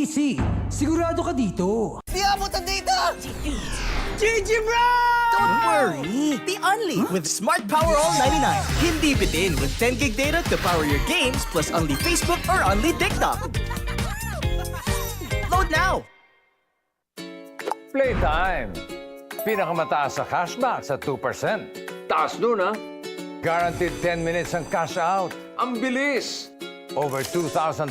ABC, sigurado ka dito. Di abot ang data! GG bro! Don't worry! Be only with Smart Power All 99. Hindi bitin with 10 gig data to power your games plus only Facebook or only TikTok. Load now! PlayTime. Pinakamataas sa cashback sa 2%. Taas nun, ha? Guaranteed 10 minutes ang cash out. Ang bilis! Over 2,500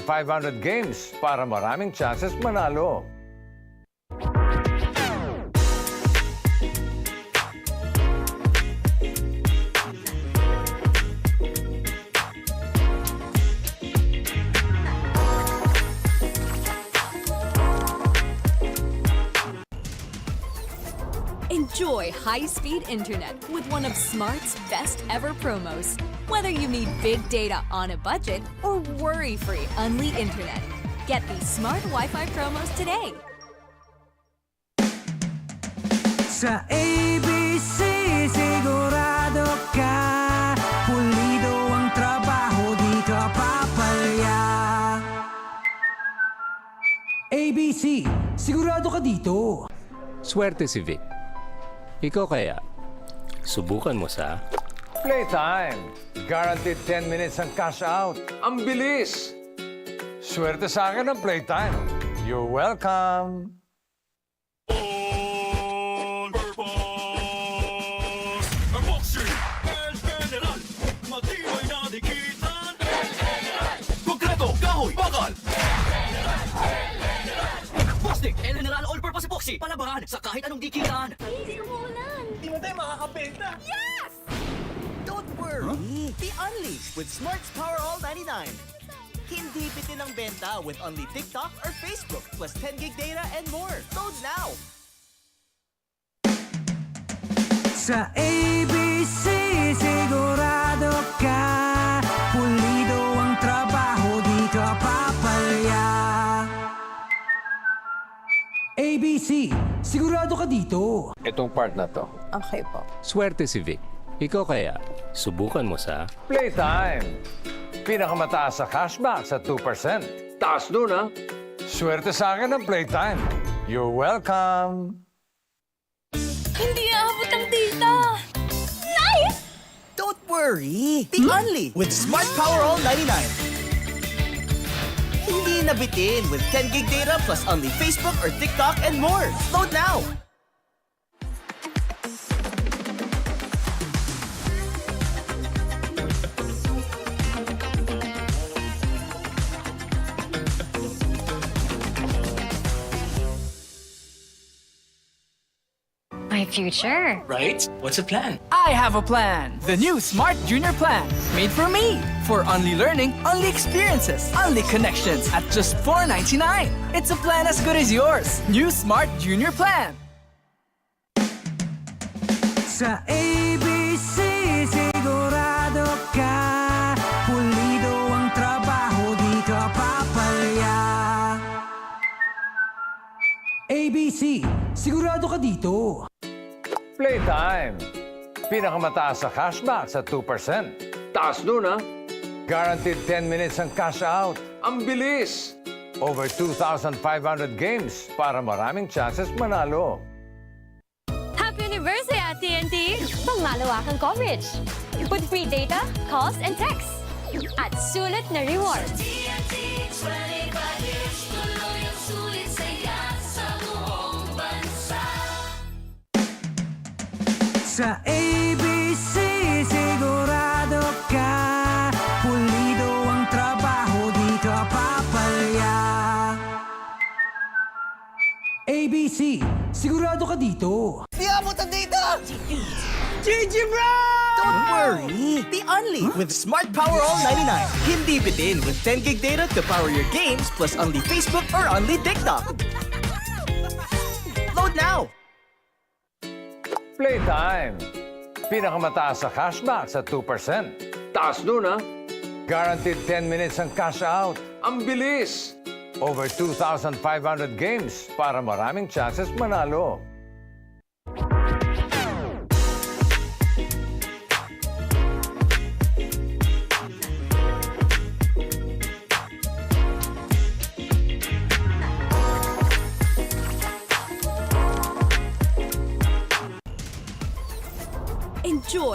games para maraming chances manalo. Enjoy high-speed internet with one of Smart's best-ever promos. Whether you need big data on a budget or worry-free Unli internet, get these Smart Wi-Fi promos today. Sa ABC, sigurado ka. Pulido ang trabaho, di ka papalya. ABC, sigurado ka dito. Swerte si Vic. Ikaw kaya, subukan mo sa PlayTime. Guaranteed 10 minutes ang cash out. Ang bilis! Swerte sa akin ang PlayTime. You're welcome. All-purpose Epoxy El General. Matibay na dikitan. El General. Konkreto, kahoy, bakal. Plastic El General All-Purpose Epoxy. Palabahan sa kahit anong dikitan. Di mo tayo makakabenta! Yes! Don't worry! Be only with Smart's Power All 99. Hindi bitin ang benta with only TikTok or Facebook plus 10 gig data and more. Load now! Sa ABC, sigurado ka. Pulido ang trabaho, di ka papalya. ABC, sigurado ka dito. itong part na to. Okay po. Swerte si Vic. Ikaw kaya, subukan mo sa PlayTime. Pinakamataas sa cashback sa 2%. Taas nun, ha? Swerte sa akin ang PlayTime. You're welcome. Hindi aabot ang data! Nice! Don't worry! Be only with Smart Power All 99. Hindi nabitin with 10 gig data plus only Facebook or TikTok and more. Load now! My future. Right? What's the plan? I have a plan. The new Smart Junior Plan. Made for me. For only learning, only experiences, only connections at just $4.99. It's a plan as good as yours. New Smart Junior Plan. Sa ABC, sigurado ka. Pulido ang trabaho, di ka papalya. ABC, sigurado ka dito. PlayTime. Pinakamataas sa cashback sa 2%. Taas nun, ha? Guaranteed 10 minutes ang cash out. Ang bilis! Over 2,500 games para maraming chances manalo. Happy anniversary at TNT! Pangmalawakang coverage. With free data, calls, and texts. At sulit na rewards. TNT 25 years. Tuloy ang sulit saya sa buong bansa. Sa ABC, sigurado ka. Pulido ang trabaho, di ka papalya. ABC, sigurado ka dito. Di abot ang data! GG bro! Don't worry! Be only with Smart Power All 99. Hindi bitin with 10 gig data to power your games plus only Facebook or only TikTok. Load now! PlayTime. Pinakamataas sa cashback sa 2%. Taas nun, ha? Guaranteed 10 minutes ang cash out. Ang bilis! Over 2,500 games para maraming chances manalo.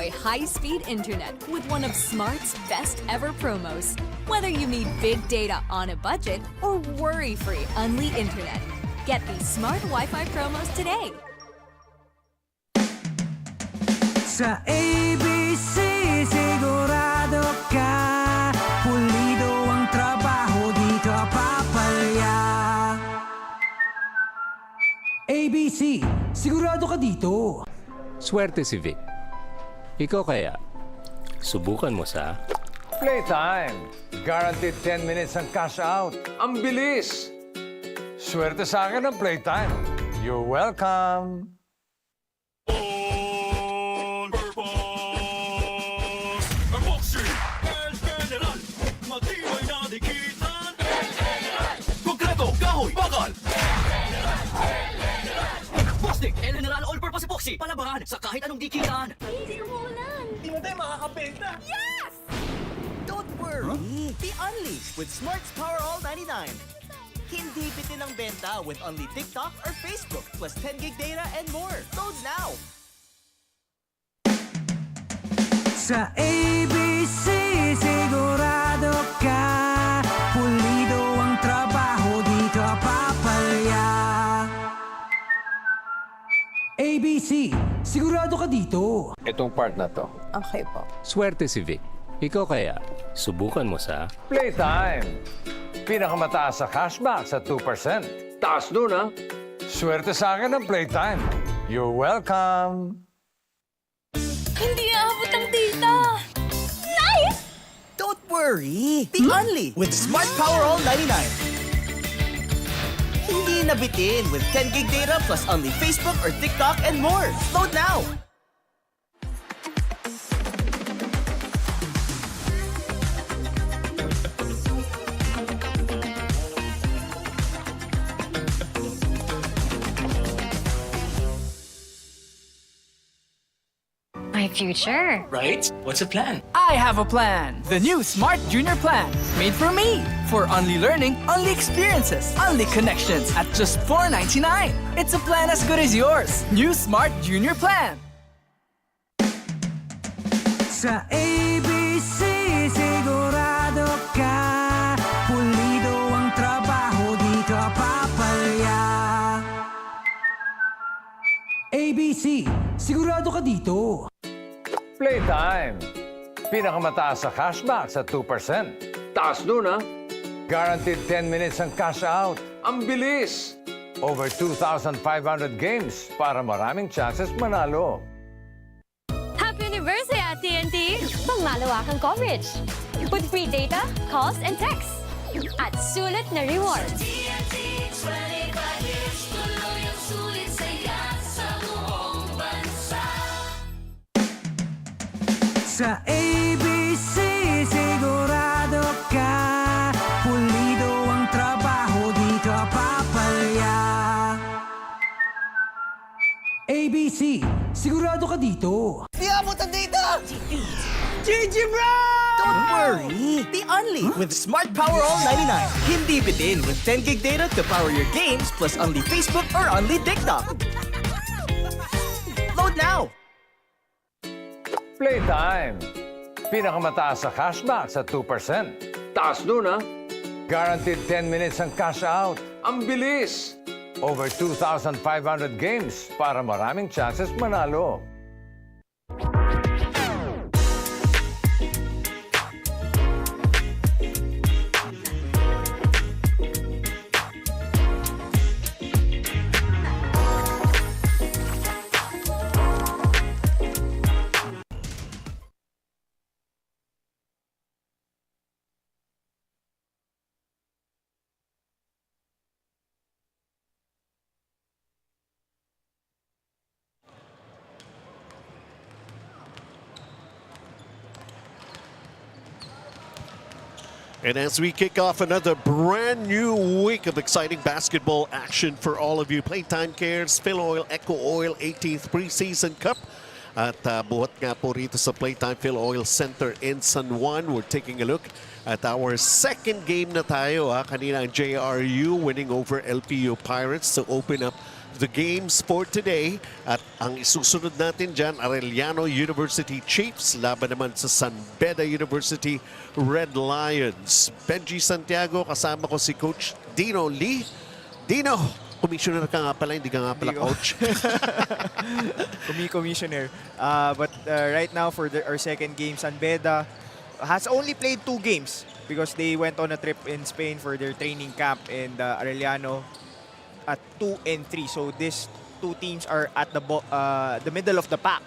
enjoy high-speed internet with one of Smart's best ever promos. Whether you need big data on a budget or worry-free Unli internet, get these Smart Wi-Fi promos today. Sa ABC, sigurado ka. Pulido ang trabaho, di ka papalya. ABC, sigurado ka dito. Swerte si Vic. Ikaw kaya, subukan mo sa... Playtime. Guaranteed 10 minutes ang cash out. Ang bilis! Swerte sa akin ang Playtime. You're welcome. All purpose Epoxy El General Matibay na dikitan El General Konkreto, kahoy, bakal Plastic, El General All-Purpose Epoxy. Palabahan sa kahit anong dikitan. Hindi umulan. Hindi mo tayo makakabenta. Yes! Don't worry. Be unleashed with Smart's Power All 99. Hindi bitin ang benta with only TikTok or Facebook plus 10 gig data and more. Load now. Sa ABC, sigurado ka. Pulido ang trabaho, di ka papalya. ABC, sigurado ka dito. Itong part na to. Okay po. Swerte si Vic. Ikaw kaya, subukan mo sa... Playtime. Pinakamataas sa cashback sa 2%. Taas nun, ha? Swerte sa akin ang Playtime. You're welcome. Hindi aabot ang data. Nice! Don't worry. Be only with Smart Power All 99. Hindi nabitin with 10 gig data plus only Facebook or TikTok and more. Load now. My future. Right? What's the plan? I have a plan. The new Smart Junior Plan. Made for me. For only learning, only experiences, only connections at just $4.99. It's a plan as good as yours. New Smart Junior Plan. Sa ABC, sigurado ka. Pulido ang trabaho, di ka papalya. ABC, sigurado ka dito. Playtime. Pinakamataas sa cashback sa 2%. Taas nun, ha? Guaranteed 10 minutes ang cash out. Ang bilis! Over 2,500 games para maraming chances manalo. Happy anniversary at TNT! Pangmalawakang coverage. With free data, calls, and texts. At sulit na rewards. Sa ABC, sigurado ka. Pulido ang trabaho, di ka papalya. ABC, sigurado ka dito. Di abot ang data. GG bro! Don't worry. Be only with Smart Power All 99. Hindi bitin with 10 gig data to power your games plus only Facebook or only TikTok. Load now. Playtime. Pinakamataas sa cashback sa 2%. Taas nun, ha? Guaranteed 10 minutes ang cash out. Ang bilis! Over 2,500 games para maraming chances manalo. And as we kick off another brand new week of exciting basketball action for all of you, PlayTime Cares, Filoil EcoOil 18th Preseason Cup. At buhat nga po rito sa PlayTime Filoil Center in San Juan. We're taking a look at our second game na tayo. Kanina ang JRU winning over LPU Pirates to open up the games for today. At ang isusunod natin dyan, Arellano University Chiefs laban naman sa Beda University Red Lions. Benji Santiago, kasama ko si Coach Dino Lee. Dino, commissioner ka nga pala, hindi ka nga pala coach. Commissioner. But right now for our second game, Beda has only played 2 games because they went on a trip in Spain for their training camp, and Arellano at 2 and 3. So these 2 teams are at the middle of the pack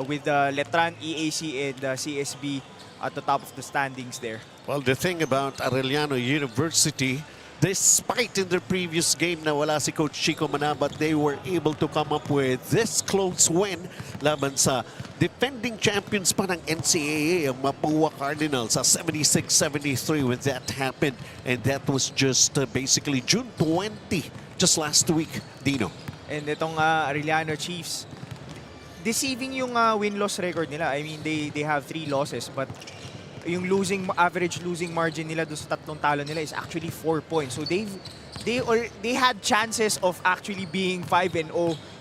with Letran, EAC, and CSB at the top of the standings there. Well, the thing about Arellano University, despite in their previous game na wala si Coach Chico Manabat, they were able to come up with this close win laban sa defending champions pa ng NCAA, ang Mapua Cardinals, sa 76-73 when that happened. And that was just basically June 20, just last week, Dino. And itong Arellano Chiefs, deceiving yung win-loss record nila. I mean, they have 3 losses, but yung average losing margin nila doon sa 3 talo nila is actually 4 points. So they had chances of actually being 5-0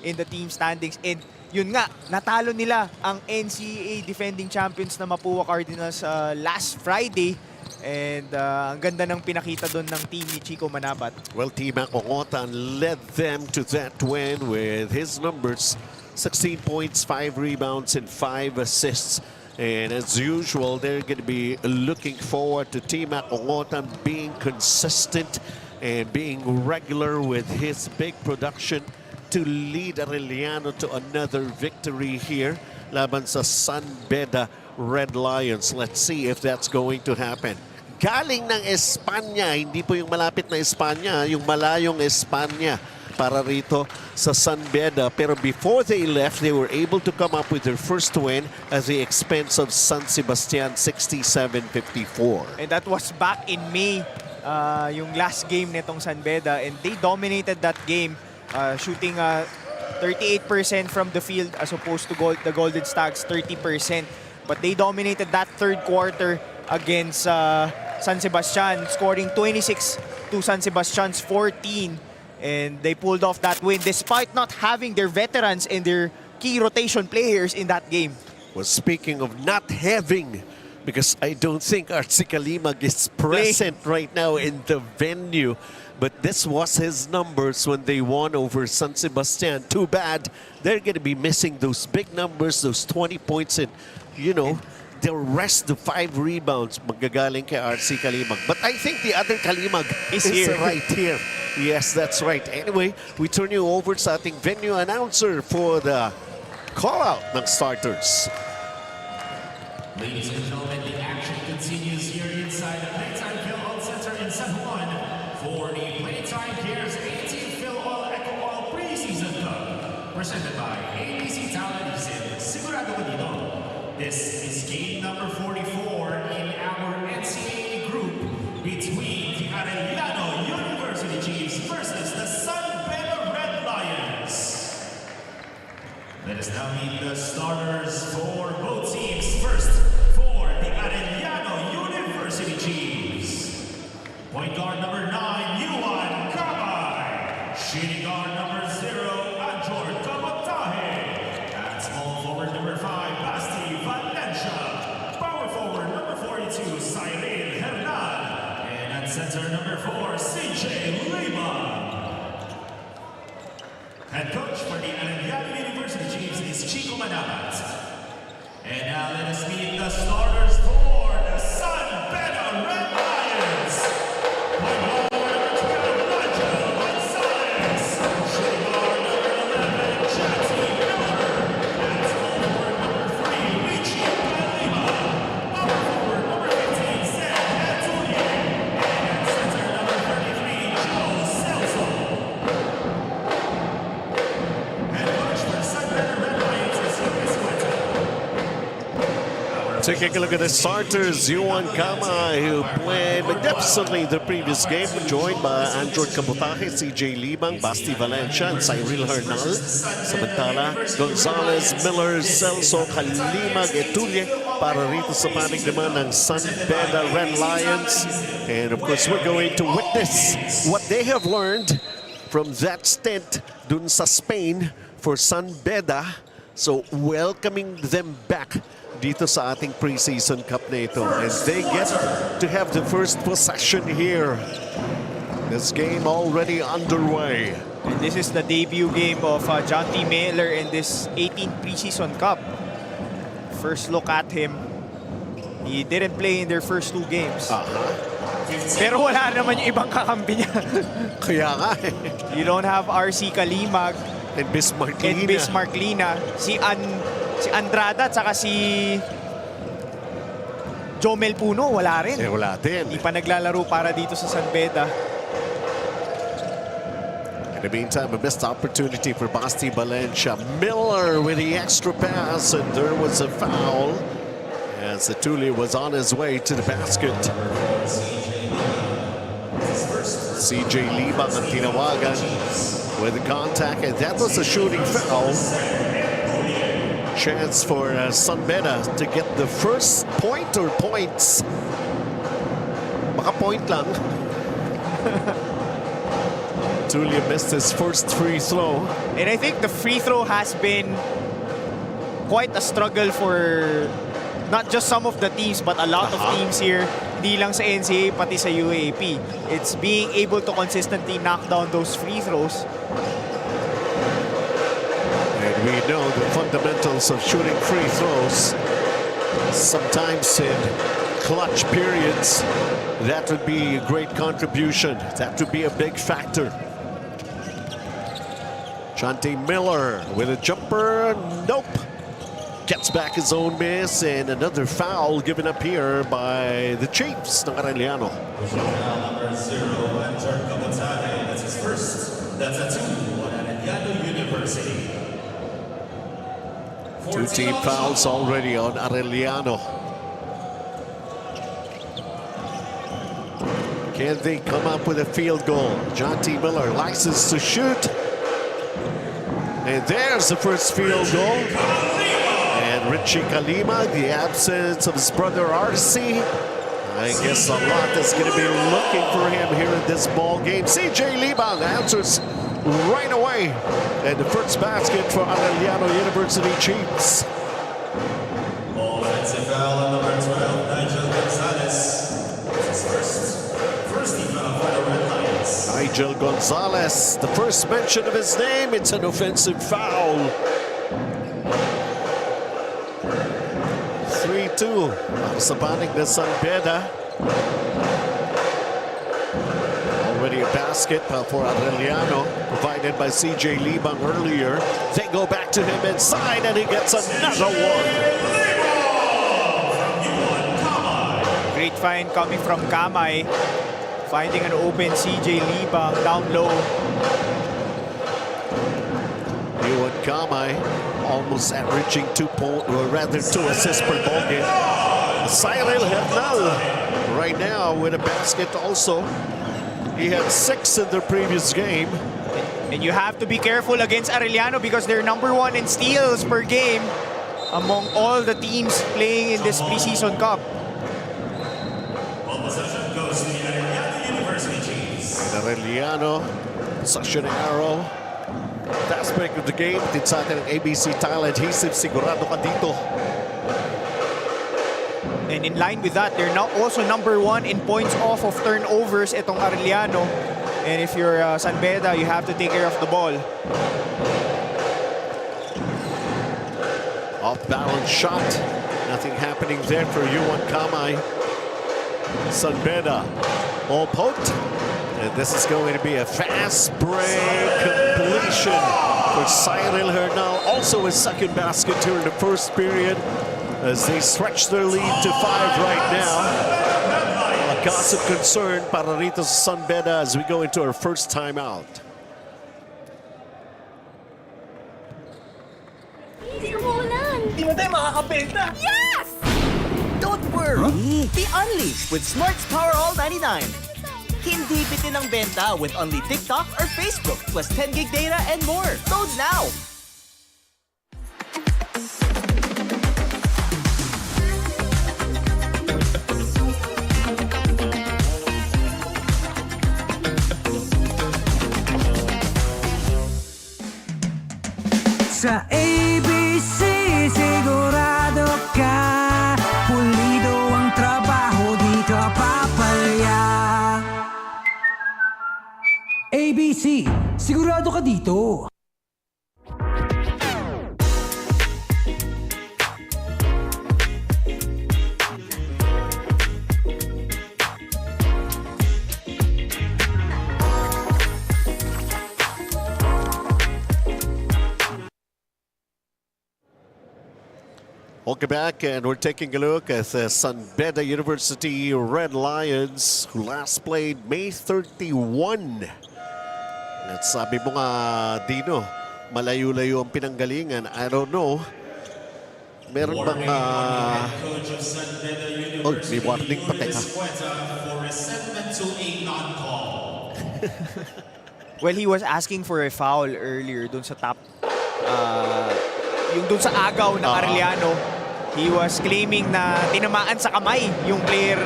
in the team standings, and yun nga, natalo nila ang NCAA defending champions na Mapua Cardinals last Friday. And ang ganda ng pinakita doon ng team ni Chico Manabat. Well, Team Akongotan led them to that win with his numbers: 16 points, 5 rebounds, and 5 assists. And as usual, they're going to be looking forward to Team Akongotan being consistent and being regular with his big production to lead Arellano to another victory here laban sa Beda Red Lions. Let's see if that's going to happen. Galing ng Espanya, hindi po yung malapit na Espanya, yung malayong Espanya para rito sa Beda. Pero before they left, they were able to come up with their first win at the expense of San Sebastian, 67-54. And that was back in May, yung last game nitong Beda, and they dominated that game, shooting 38% from the field as opposed to the Golden Stags 30%. But they dominated that third quarter against San Sebastian, scoring 26 to San Sebastian's 14. And they pulled off that win despite not having their veterans and their key rotation players in that game. Well, speaking of not having, because I don't think Archie Kalimag is present right now in the venue, but this was his numbers when they won over San Sebastian. Too bad they're going to be missing those big numbers, those 20 points, and you know, the rest, the 5 rebounds, magagaling kay RC Kalimag. But I think the other Kalimag is here. right here. Yes, that's right. Anyway, we turn you over sa ating venue announcer for the call-out ng starters. Ladies and gentlemen, the action continues here inside the PlayTime Cares Center in San Juan for the PlayTime Cares 18th Filoil EcoOil Preseason Cup, presented by ABC Tile Adhesive. Sigurado ka dito. This is game number 44 in our NCAA group between the Arellano University Chiefs versus the Beda Red Lions. Let us now meet the starters for both teams. First, for the Arellano University Chiefs. Point guard number 9, Yuan Kabay. Shooting guard number 0, Ajor Kabotahe. And small forward number 5, Basti Valencia. Power forward number 42, Cyril Hernan. And at center number 4, CJ Lima. Head coach for the Arellano University Chiefs is Chico Manabat. And now let us meet the starters for the Beda Red Lions. Point guard number 12, Nigel Gonzalez. Shooting guard number 11, Jati Miller. And small forward number 3, Richie Palima. Power forward number 15, Sam Antuye. And at center number 33, Joe Celso. Head coach for the Beda Red Lions is Lucas Cuento. Taking a look at the starters, Yuan Kama, who played magnificently the previous game, joined by Andrew Kabutahe, CJ Libang, Basti Valencia, and Cyril Hernal. Samantala, Gonzalez, Miller, Celso, Kalimag, Etulie, para rito sa panig naman ng Beda Red Lions. And of course, we're going to witness what they have learned from that stint dun sa Spain for Beda. So welcoming them back dito sa ating preseason cup na ito. And they get to have the first possession here. This game already underway. And this is the debut game of John T. Miller in this 18th Preseason Cup. First look at him. He didn't play in their first 2 games. Pero wala naman yung ibang kakampi niya. Kaya nga eh. You don't have RC Kalimag And Bismarck and Bismarck Lina. Si Andrada at saka si Jomel Puno, wala rin. Eh, wala din. Hindi pa naglalaro para dito sa San Beda. In the meantime, a missed opportunity for Basti Valencia. Miller with the extra pass, and there was a foul as Atuli was on his way to the basket. CJ Libang ang tinawagan with the contact, and that was a shooting foul. Chance for Beda to get the first point or points. Baka point lang. Tulia missed his first free throw. And I think the free throw has been quite a struggle for not just some of the teams but a lot of teams here. Hindi lang sa NCAA pati sa UAAP. It's being able to consistently knock down those free throws. And we know the fundamentals of shooting free throws. Sometimes in clutch periods, that would be a great contribution. That would be a big factor. Chante Miller with a jumper. Nope. Gets back his own miss, and another foul given up here by the Chiefs ng Arellano. Number 0, Antar Kamatane. That's his first. That's a 2 on Arellano University. 2 team fouls already on Arellano. Can they come up with a field goal? John T. Miller licensed to shoot. And there's the first field goal. And Richie Kalima, the absence of his brother RC. I guess a lot is going to be looking for him here in this ball game. CJ Libang answers right away. And the first basket for Arellano University Chiefs. Offensive foul on number 12, Nigel Gonzalez. That's his first team foul for the Red Lions. Nigel Gonzalez, the first mention of his name, it's an offensive foul. 3-2 sa panig na Beda. Already a basket for Arellano, provided by CJ Libang earlier. They go back to him inside, and he gets another one. Great find coming from Kamay. Finding an open CJ Libang down low. Yuan Kamay almost averaging 2 assists per ball game. Cyril Hernal right now with a basket also. He had 6 in the previous game. And you have to be careful against Arellano because they're number 1 in steals per game among all the teams playing in this preseason cup. Ball possession goes to the Arellano University Chiefs. Arellano, possession arrow. Fast break of the game. Din sa atin ang ABC Tile Adhesive. Sigurado ka dito. And in line with that, they're now also number 1 in points off of turnovers itong Arellano. And if you're San Beda, you have to take care of the ball. Off-balance shot. Nothing happening there for Yuan Kamay. San Beda all poked. And this is going to be a fast break completion for Cyril Hernal. Also his second basket here in the first period as they stretch their lead to 5 right now. A cause of concern para rito sa San Beda as we go into our first timeout. Hindi mo tayo makakabenta. Yes! Don't worry. Be unleashed with Smart's Power All 99. Hindi bitin ang benta with only TikTok or Facebook plus 10 gig data and more. Load now! Sa ABC sigurado ka, pulido ang trabaho, di ka papalya. ABC, sigurado ka dito. Welcome back, and we're taking a look at the Beda University Red Lions, who last played May 31. At sabi mo nga, Dino, malayo-layo ang pinanggalingan. I don't know. Meron bang... oh, may warning pa, teka. Well, he was asking for a foul earlier dun sa top. Yung dun sa agaw ng Arellano. He was claiming na tinamaan sa kamay yung player,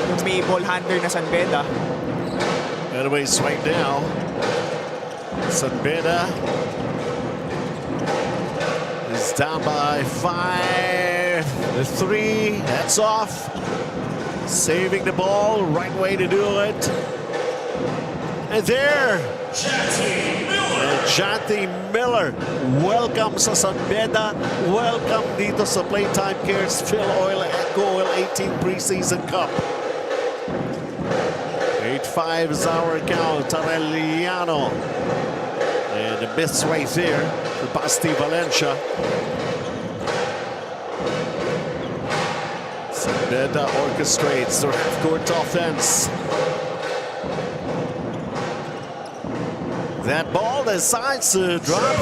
yung may ball handler na Beda. Anyways, right now, Beda is down by 5-3. That's off. Saving the ball, right way to do it. And there, Janty Miller, welcome sa Beda. Welcome dito sa PlayTime Cares Filoil EcoOil 18th Preseason Cup. 8-5 is our count. Arellano. And a miss right there for Basti Valencia. Beda orchestrates their half-court offense. That ball decides to drop.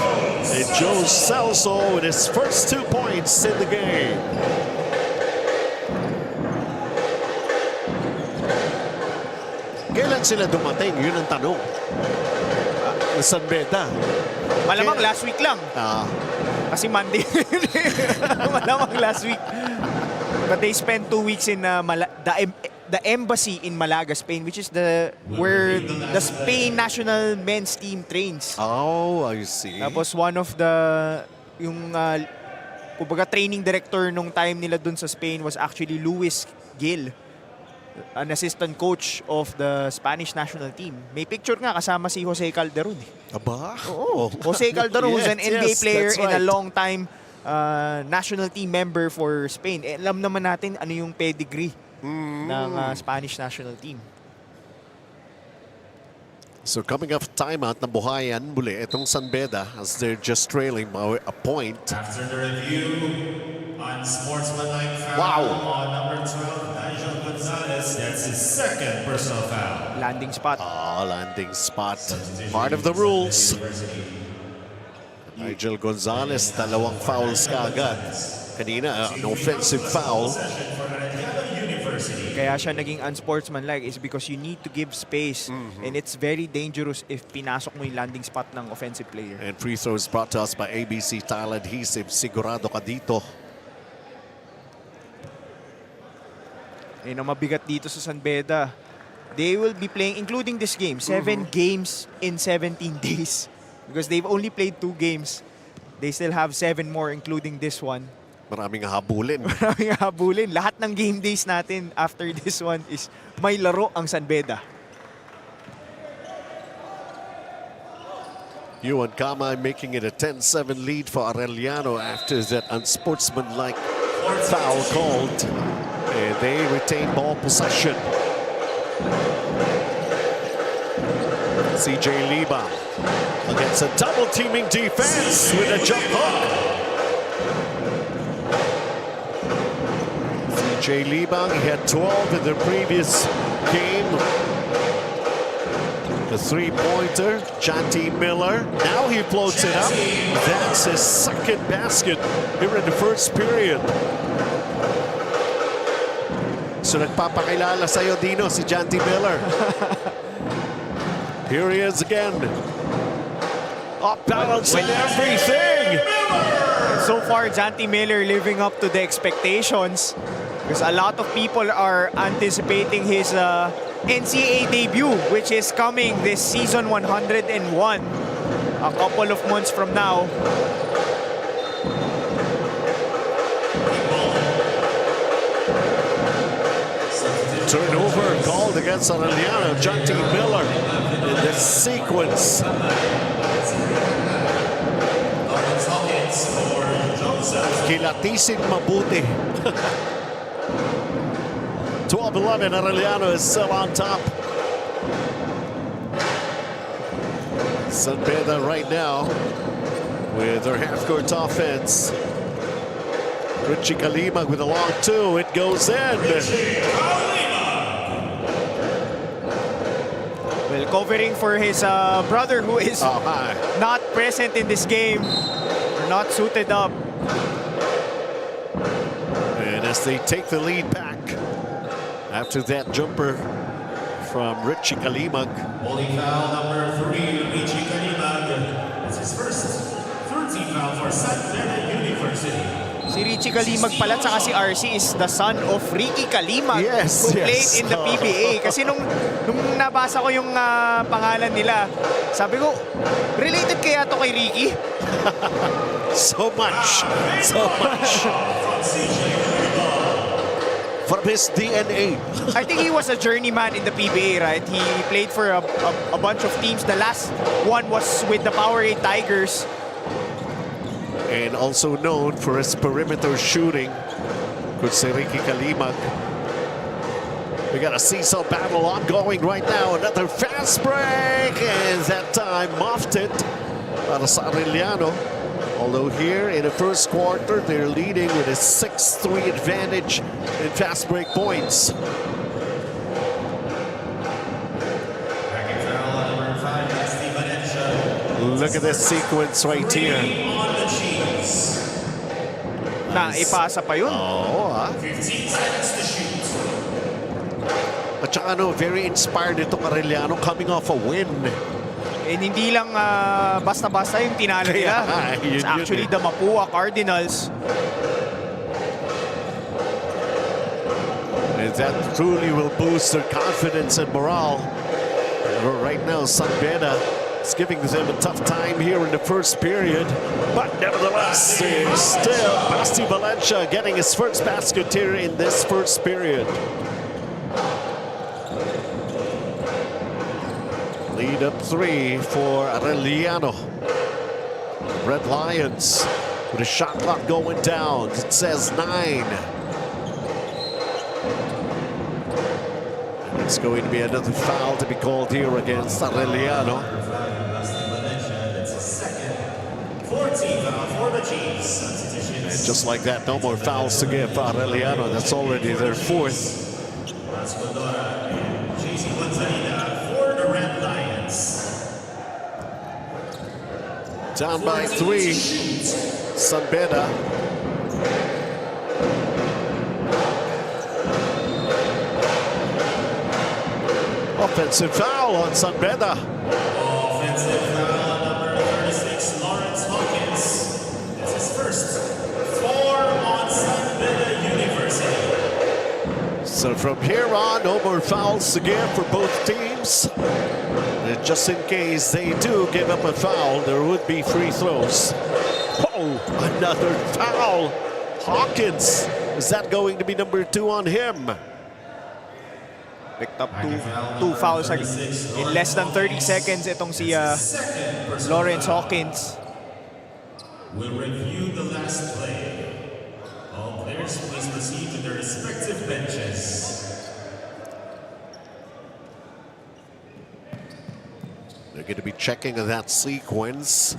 And Joe Celso with his first 2 points in the game. Kailan sila dumating? Yun ang tanong. Beda. Malamang last week lang. Kasi Monday. Malamang last week. But they spent 2 weeks in the embassy in Malaga, Spain, which is where the Spain national men's team trains. Oh, I see. Tapos one of yung kumbaga training director nung time nila dun sa Spain was actually Luis Gil, an assistant coach of the Spanish national team. May picture nga kasama si Jose Calderon. Aba? Oo. Jose Calderon, who's an NBA player that's and a right. long time national team member for Spain. Alam naman natin ano yung pedigree ng Spanish national team. So coming off timeout, nabuhayan muli itong Beda as they're just trailing by a point. After the review on sportsmanlike foul on number 12, Nigel Gonzalez, that's his second personal foul. Landing spot. Landing spot. Part of the rules. Nigel Gonzalez, dalawang fouls kaagad. Kanina, an offensive foul. Kaya siya naging unsportsmanlike is because you need to give space. And it's very dangerous if pinasok mo yung landing spot ng offensive player. And free throws brought to us by ABC Tile Adhesive. Sigurado ka dito. Ang mabigat dito sa Beda. They will be playing, including this game, 7 games in 17 days. Because they've only played 2 games. They still have 7 more, including this one. Maraming habulin. Maraming habulin. Lahat ng game days natin after this one is may laro ang Beda. Yuan Kama making it a 10-7 lead for Arellano after that unsportsmanlike foul called. And they retain ball possession. CJ Liba against a double-teaming defense with a jump hook. CJ Liba, he had 12 in the previous game. The three-pointer, Janty Miller. Now he floats it up. That's his second basket here in the first period. So nagpapakilala sa'yo, Dino, si Janty Miller. Here he is again. Off balance and everything. So far, Janty Miller living up to the expectations. Because a lot of people are anticipating his NCAA debut, which is coming this season 101. a couple of months from now. Turnover called against Arellano. Jonty Miller in this sequence. Kilatisin mabuti. 12-11, Arellano is still on top. San Beda right now with their half-court offense. Richie Kalimag with a long two. It goes in. Well, covering for his brother who is not present in this game, or not suited up. And as they take the lead back after that jumper from Richie Kalimag. Holding foul number 3, Richie Kalimag. It's his first 13th foul for San Beda University. Si Richie Kalimag pala tsaka si RC is the son of Ricky Kalimag, who played in the PBA. Kasi nung nabasa ko yung pangalan nila, sabi ko, related kaya to kay Ricky? So much. From his DNA. I think he was a journeyman in the PBA, right? He played for a bunch of teams. The last one was with the Powerade Tigers. And also known for his perimeter shooting. Could say Ricky Kalimag. We got a seesaw battle ongoing right now. Another fast break. And that time muffed it para sa Arellano. Although here in the first quarter, they're leading with a 6-3 advantage in fast break points. Look at this sequence right here. Naipasa pa yun. Oo, 15 seconds to shoot. At saka very inspired itong Arellano coming off a win. And hindi lang basta-basta yung tinalo nila. It's actually the Mapua Cardinals. And that truly will boost their confidence and morale. Right now, San Beda is giving them a tough time here in the first period. But nevertheless, there's still Basti Valencia getting his first basket here in this first period. Lead up 3 for Arellano. Red Lions with a shot clock going down. It says 9. And it's going to be another foul to be called here against Arellano. That's his second 14th foul for the Chiefs. And just like that, no more fouls to give Arellano. That's already their 4th. Down by 3, San Beda. Offensive foul on San Beda. Offensive foul number 36, Lawrence Hawkins. That's his first 4 on San Beda University. So from here on, no more fouls to give for both teams. And just in case they do give up a foul, there would be free throws. Oh, another foul. Hawkins, is that going to be number 2 on him? Picked up two fouls in less than 30 seconds itong si Lawrence Hawkins. We'll review the last play. All players please proceed to their respective benches. They're going to be checking that sequence.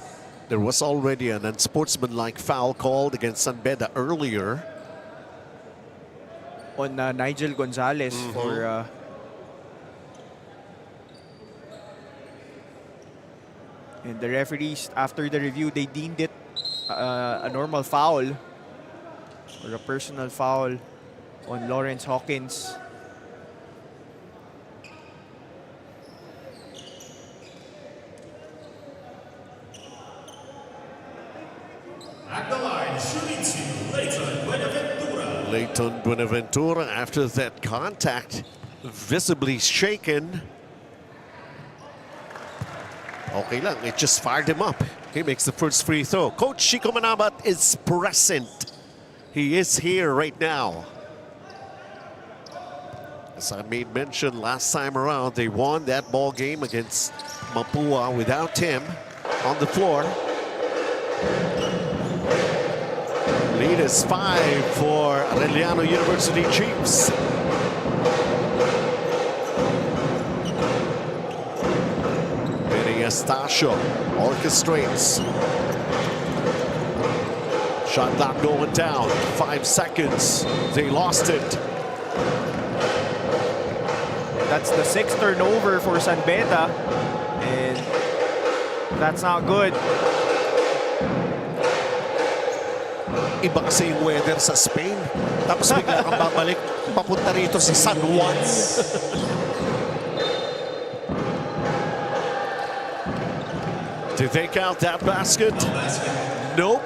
There was already an unsportsmanlike foul called against San Beda earlier. On Nigel Gonzalez for... and the referees, after the review, they deemed it a normal foul or a personal foul on Lawrence Hawkins. At the line, shooting 2, Leighton Buenaventura. Leighton Buenaventura, after that contact, visibly shaken. Okay lang, it just fired him up. He makes the first free throw. Coach Chico Manabat is present. He is here right now. As I made mention last time around, they won that ball game against Mapua without him on the floor. Lead is 5 for Arellano University Chiefs. Estacio orchestrates. Shot clock going down. 5 seconds. They lost it. That's the 6th turnover for San Beda. And that's not good. Iba kasi yung weather sa Spain. Tapos bigla kang babalik papunta rito sa San Juan. To take out that basket? Nope.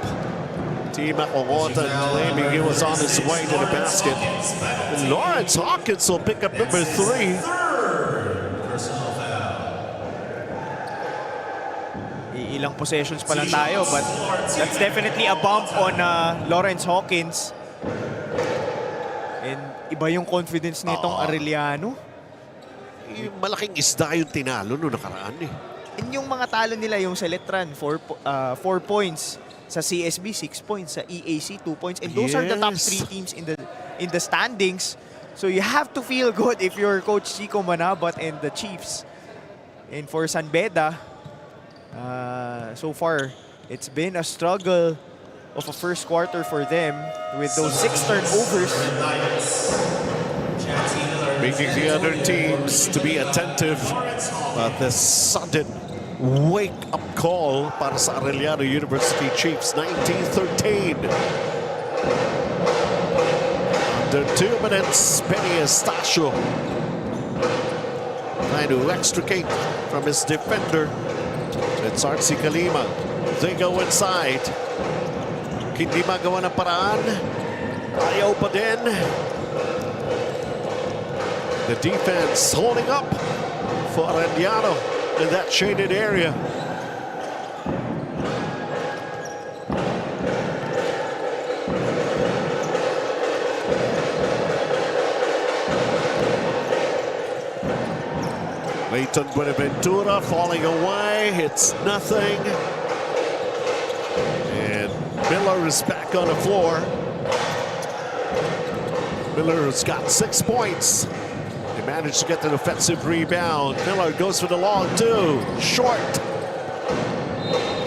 Team Akongota claiming he was on his way to the basket. And Lawrence Hawkins will pick up number 3. Ilang possessions pa lang tayo, but that's definitely a bump on Lawrence Hawkins. And iba yung confidence nitong Arellano. Malaking isda yung tinalo noong nakaraan eh. And yung mga talo nila, yung sa Letran, 4 points. Sa CSB, 6 points. Sa EAC, 2 points. And those are the top 3 teams in the standings. So you have to feel good if you're Coach Chico Manabat and the Chiefs. And for San Beda, so far, it's been a struggle of a first quarter for them with those 6 turnovers. Making the other teams to be attentive. But the sudden wake-up call para sa Arellano University Chiefs. 19-13. Under 2 minutes, Penny Estacio trying to extricate from his defender. It's Artsy Kalima. They go inside. Hindi magawa ng paraan. Ayaw pa din. The defense holding up for Arellano in that shaded area. Leighton Buenaventura falling away. It's nothing. And Miller is back on the floor. Miller's got 6 points. They managed to get an offensive rebound. Miller goes for the long 2. Short.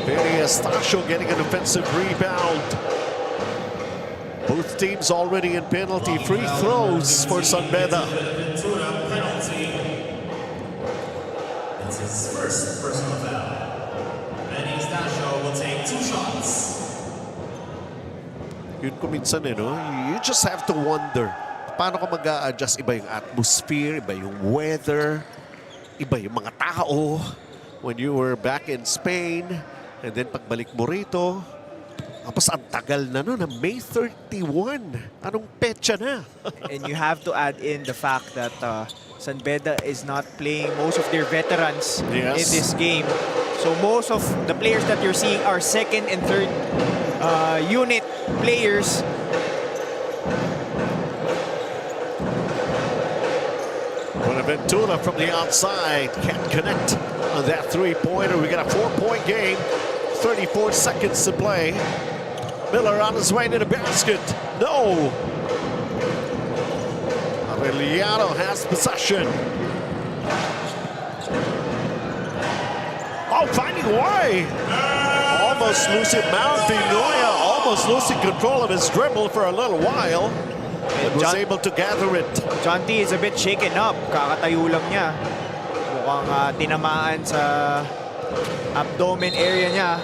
Beda Estacio getting an offensive rebound. Both teams already in penalty free throws for San Beda. It's his first personal foul. Beda Estacio will take 2 shots. Yun ko minsan no? You just have to wonder. Paano ka mag-a-adjust? Iba yung atmosphere, iba yung weather, iba yung mga tao. When you were back in Spain, and then pagbalik mo rito, tapos ang tagal na no, na May 31. Anong petsa na? And you have to add in the fact that San Beda is not playing most of their veterans in this game. So most of the players that you're seeing are second and third unit players. Buenaventura from the outside can't connect on that 3-pointer. We got a 4-point game. 34 seconds to play. Miller on his way to the basket. No. Arellano has possession. Oh, finding a way. Almost losing Mount Vinoya. Almost losing control of his dribble for a little while. But was able to gather it. John T is a bit shaken up. Kakatayo lang niya. Mukhang tinamaan sa abdomen area niya.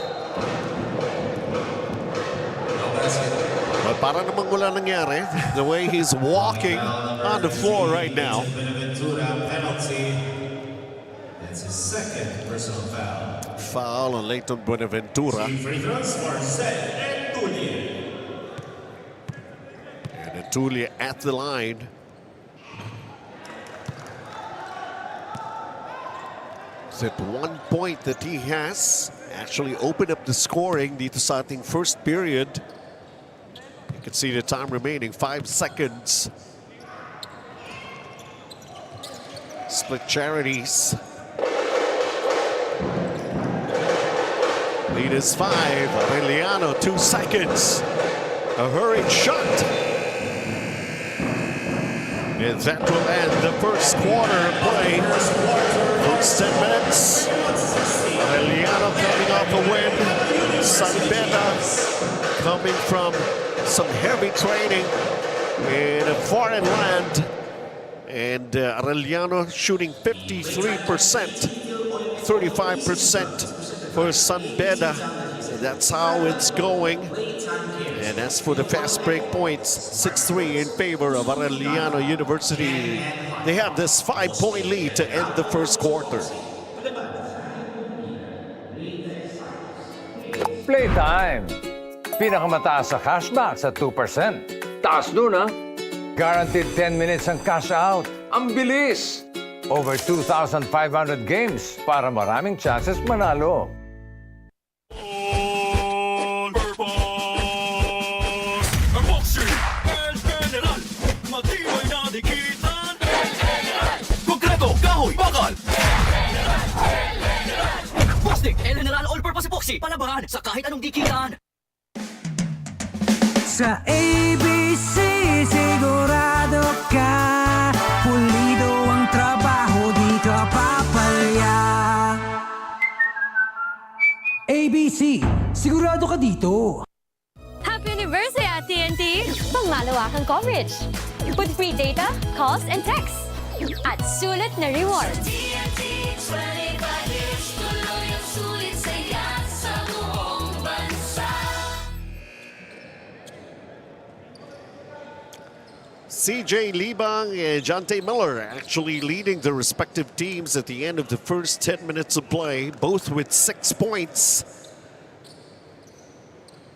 But para namang wala nangyari. The way he's walking on the floor right now. Penalty. It's his second personal foul. Foul on Leighton Buenaventura. Free throws for Seth and Tulia. And Tulia at the line. That 1 point that he has actually opened up the scoring dito sa ating first period. You can see the time remaining, 5 seconds. Split charities. Lead is 5. Arellano, 2 seconds. A hurried shot. And that will end the first quarter of play. First 10 minutes. Arellano coming off a win. Beda coming from some heavy training in a foreign land. And Arellano shooting 53%, 35% for Beda. That's how it's going. And as for the fast break points, 6-3 in favor of Arellano University. They have this 5-point lead to end the first quarter. Playtime. Pinakamataas sa cashback sa 2%. Taas nun, ha? Guaranteed 10 minutes ang cash out. Ang bilis! Over 2,500 games para maraming chances manalo. El General All-Purpose Epoxy, palabahan sa kahit anong dikitan. Sa ABC, sigurado ka. Pulido ang trabaho, di ka papalya. ABC, sigurado ka dito. Happy anniversary at TNT! Pangmalawakang coverage. With free data, calls, and texts. At sulit na rewards. CJ Libang and Jante Miller actually leading their respective teams at the end of the first 10 minutes of play, both with 6 points.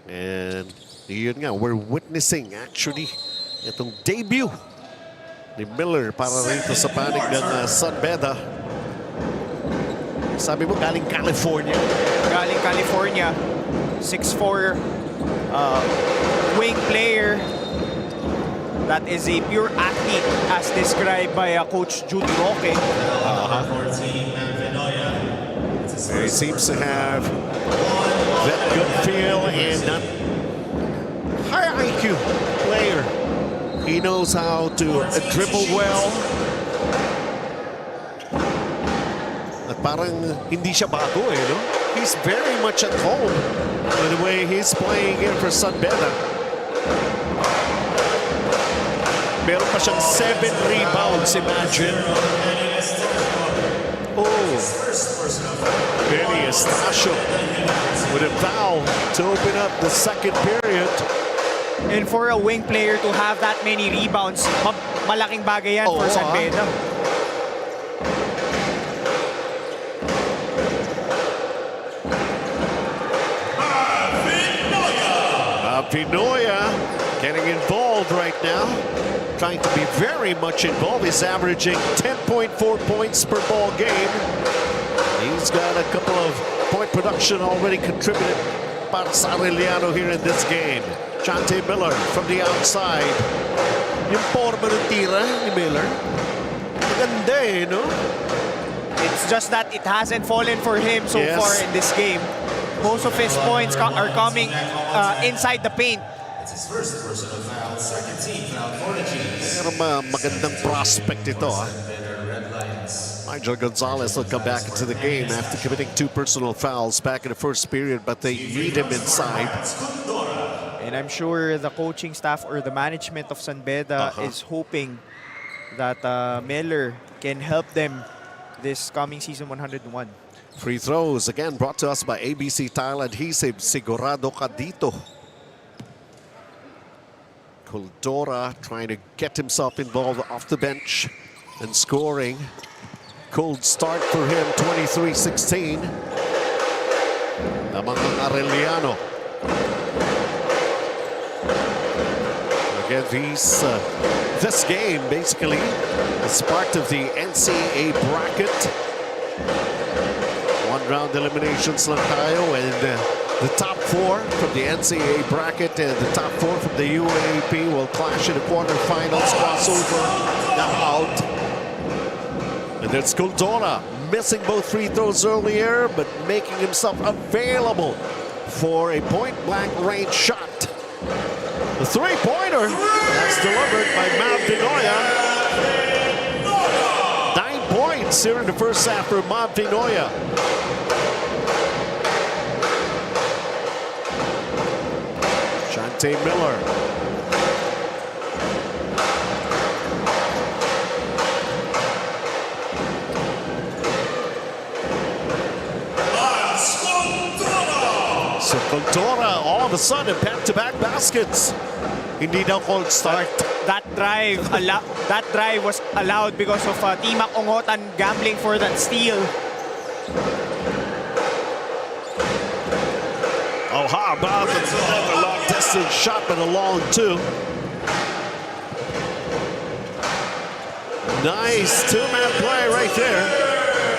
And yun nga, we're witnessing actually itong debut ni Miller para rito sa panig ng Beda. Sabi mo galing California. Galing California, 6'4", wing player. That is a pure athlete as described by Coach Judy Roque. He seems to have that good feel and high IQ player. He knows how to dribble well. At parang hindi siya bago no? He's very much at home with the way he's playing here for Beda. Meron pa siyang 7 rebounds, imagine. Oh, Benny Estacio with a foul to open up the second period. And for a wing player to have that many rebounds, malaking bagay yan for Beda. Pinoya getting involved right now. Trying to be very much involved. He's averaging 10.4 points per ball game. He's got a couple of point production already contributed para sa Arellano here in this game. Jante Miller from the outside. Yung forma ng tira ni Miller. Maganda no? It's just that it hasn't fallen for him so far in this game. Most of his points are coming inside the paint. It's his first personal foul, second team foul for the Chiefs. Pero magandang prospect ito Nigel Gonzalez will come back into the game after committing 2 personal fouls back in the first period, but they need him inside. And I'm sure the coaching staff or the management of Beda is hoping that Miller can help them this coming season 101. Free throws again brought to us by ABC Tile Adhesive. Sigurado ka dito. Coldora trying to get himself involved off the bench and scoring. Cold start for him, 23-16. Namang Arellano. Again, this game basically is part of the NCAA bracket. One-round eliminations lang tayo, and the top 4 from the NCAA bracket and the top 4 from the UAAP will clash in the quarterfinals, crossover, now out. And then Skuldora missing both free throws earlier, but making himself available for a point-blank range shot. The three-pointer, that's delivered by Mav Dinoya. 9 points here in the first half for Mav Dinoya. Shante Miller. So Cultura, all of a sudden, back-to-back baskets. Hindi daw cold start. That drive was allowed because of Timac Ongotan gambling for that steal. Oh, how about another long-distance shot, but a long two. Nice two-man play right there.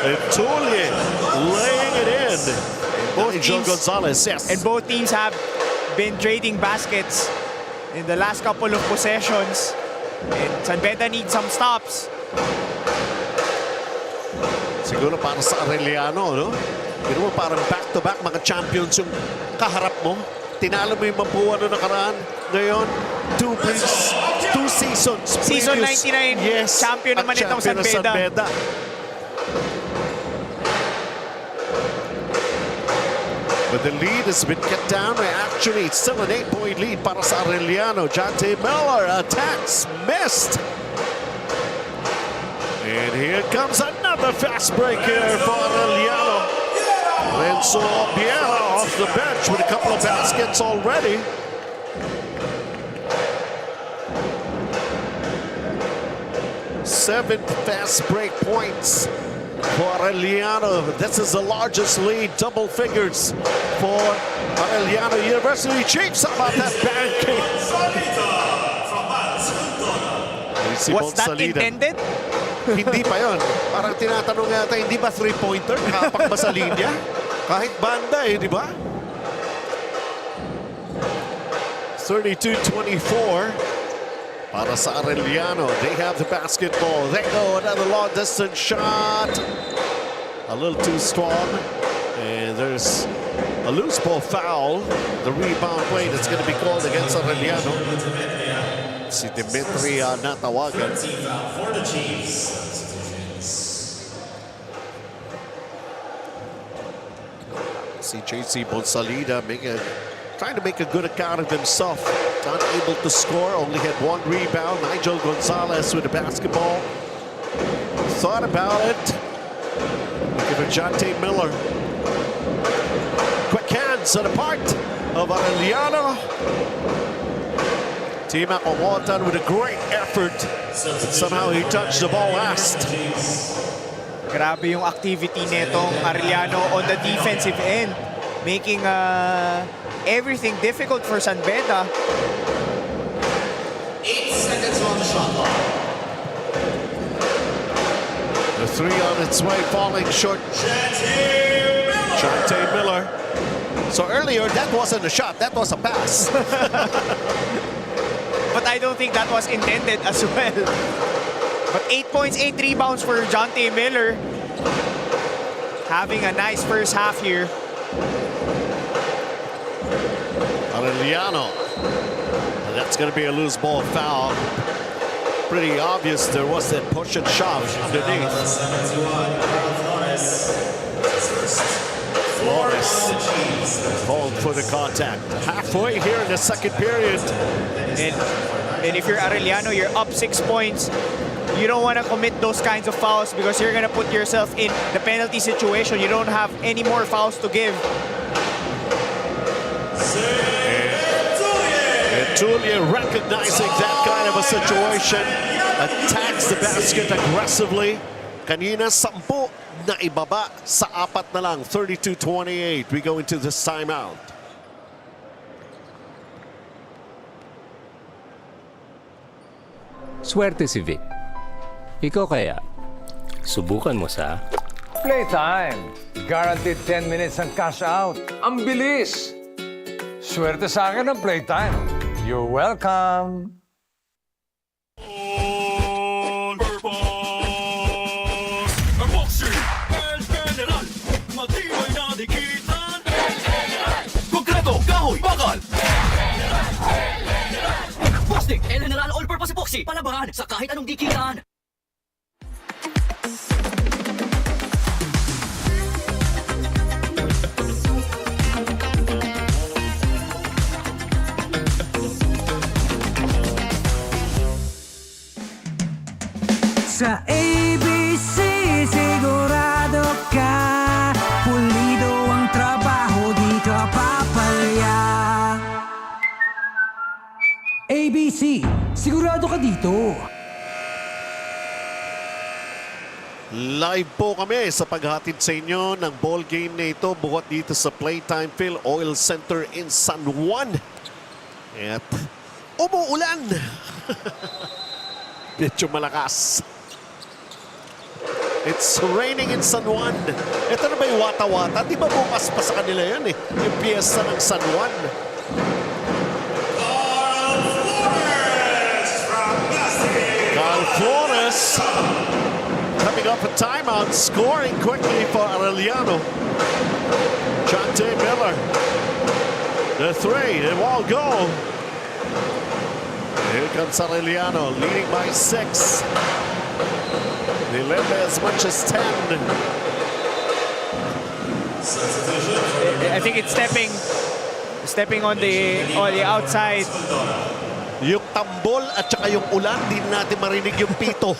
And Tulye laying it in. Both Nigel teams, Gonzalez, yes. and both teams have been trading baskets in the last couple of possessions. And San Beda needs some stops. Siguro para sa Arellano, no? Pero mo parang back-to-back mga champions yung kaharap mo. Tinalo mo yung Mapua na nakaraan. Ngayon, 2 seasons. Season previous. 99, yes, champion naman itong San champion ng Beda. But the lead has been cut down. Actually, it's still an 8-point lead para sa Arellano. Jonte Miller attacks, missed. And here comes another fast break here for Arellano. Renzo Biera off the bench with a couple of baskets already. Seven fast break points for Arellano. This is the largest lead, double figures for Arellano University. Chiefs, how about that banking? Was that intended? Hindi pa yun. Parang tinatanong yata, hindi ba three-pointer? Nakapak ba sa linya? Kahit banda di ba? 32-24 para sa Arellano. They have the basketball. They go another long-distance shot. A little too strong. And there's a loose ball foul. The rebound play that's going to be called against Arellano. Si Dimitri natawagan. Si JC Bonsalida trying to make a good account of himself. Unable to score, only had 1 rebound. Nigel Gonzalez with the basketball. Thought about it. Give it Jonte Miller. Quick hands on the part of Arellano. Timac Ongotan with a great effort. But somehow he touched the ball last. Grabe yung activity netong Arellano on the defensive end. Making everything difficult for San Beda. 8 seconds on the shot clock. The three on its way, falling short. Jonte Miller. So earlier, that wasn't a shot, that was a pass. But I don't think that was intended as well. But 8 points, 8 rebounds for Jonte Miller. Having a nice first half here. Arellano. And that's going to be a loose ball foul. Pretty obvious there was that push and shove underneath. Flores called for the contact. Halfway here in the second period. And if you're Arellano, you're up 6 points. You don't want to commit those kinds of fouls because you're going to put yourself in the penalty situation. You don't have any more fouls to give. And Tulye recognizing that kind of a situation, attacks the basket aggressively. Kanina, 10 na ibaba sa 4 na lang. 32-28. We go into this timeout. Swerte si Vic. Ikaw kaya, subukan mo sa Playtime. Guaranteed 10 minutes ang cash out. Ang bilis! Swerte sa akin ng Playtime. You're welcome. Plastic, El General All-Purpose Epoxy. Palabahan sa kahit anong dikitan. Sa ABC sigurado ka, pulido ang trabaho, di ka papalya. ABC, sigurado ka dito. Live po kami sa paghatid sa inyo ng ball game na ito buhat dito sa PlayTime Cares Center in San Juan. At umuulan. Medyo malakas. It's raining in San Juan. Ito na ba yung wata-wata? Di ba bukas pa sa kanila yun eh? Yung piyesta ng San Juan. Carl Flores coming up a timeout, scoring quickly for Arellano. Jonte Miller. The three, they won't go. Here comes Arellano, leading by 6. They led by as much as 10. I think it's stepping on the outside. Yung tambol at saka yung ulan, di natin marinig yung pito.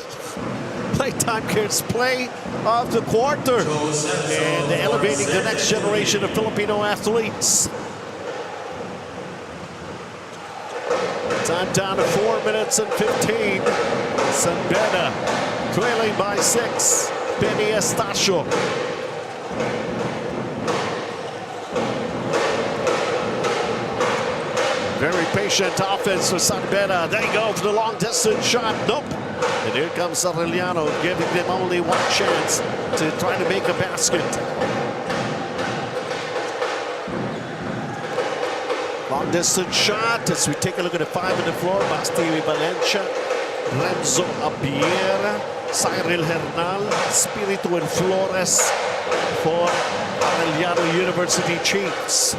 PlayTime Cares play of the quarter. And elevating the next generation of Filipino athletes. Time down to 4 minutes and 15. San Beda trailing by 6. Benny Estacio. Very patient offense for San Beda. They go for the long distance shot. Nope. And here comes Arellano, giving them only one chance to try to make a basket. Long distance shot as we take a look at the 5 on the floor. Basti Valencia, Renzo Abiera, Cyril Hernal, Espiritu and Flores for Arellano University Chiefs.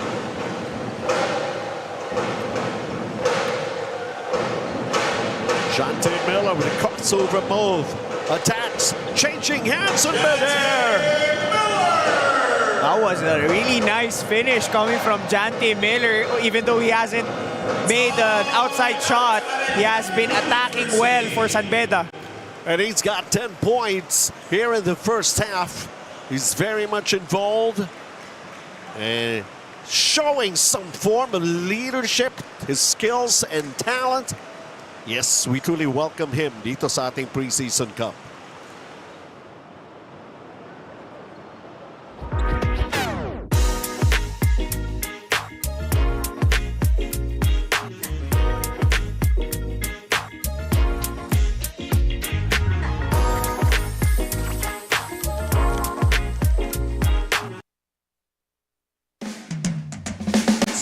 Jonte Miller with a crossover move. Attacks, changing hands on midair. That was a really nice finish coming from Jonte Miller. Even though he hasn't made an outside shot, he has been attacking well for San Beda. And he's got 10 points here in the first half. He's very much involved and showing some form of leadership, his skills and talent. Yes, we truly welcome him dito sa ating Preseason Cup.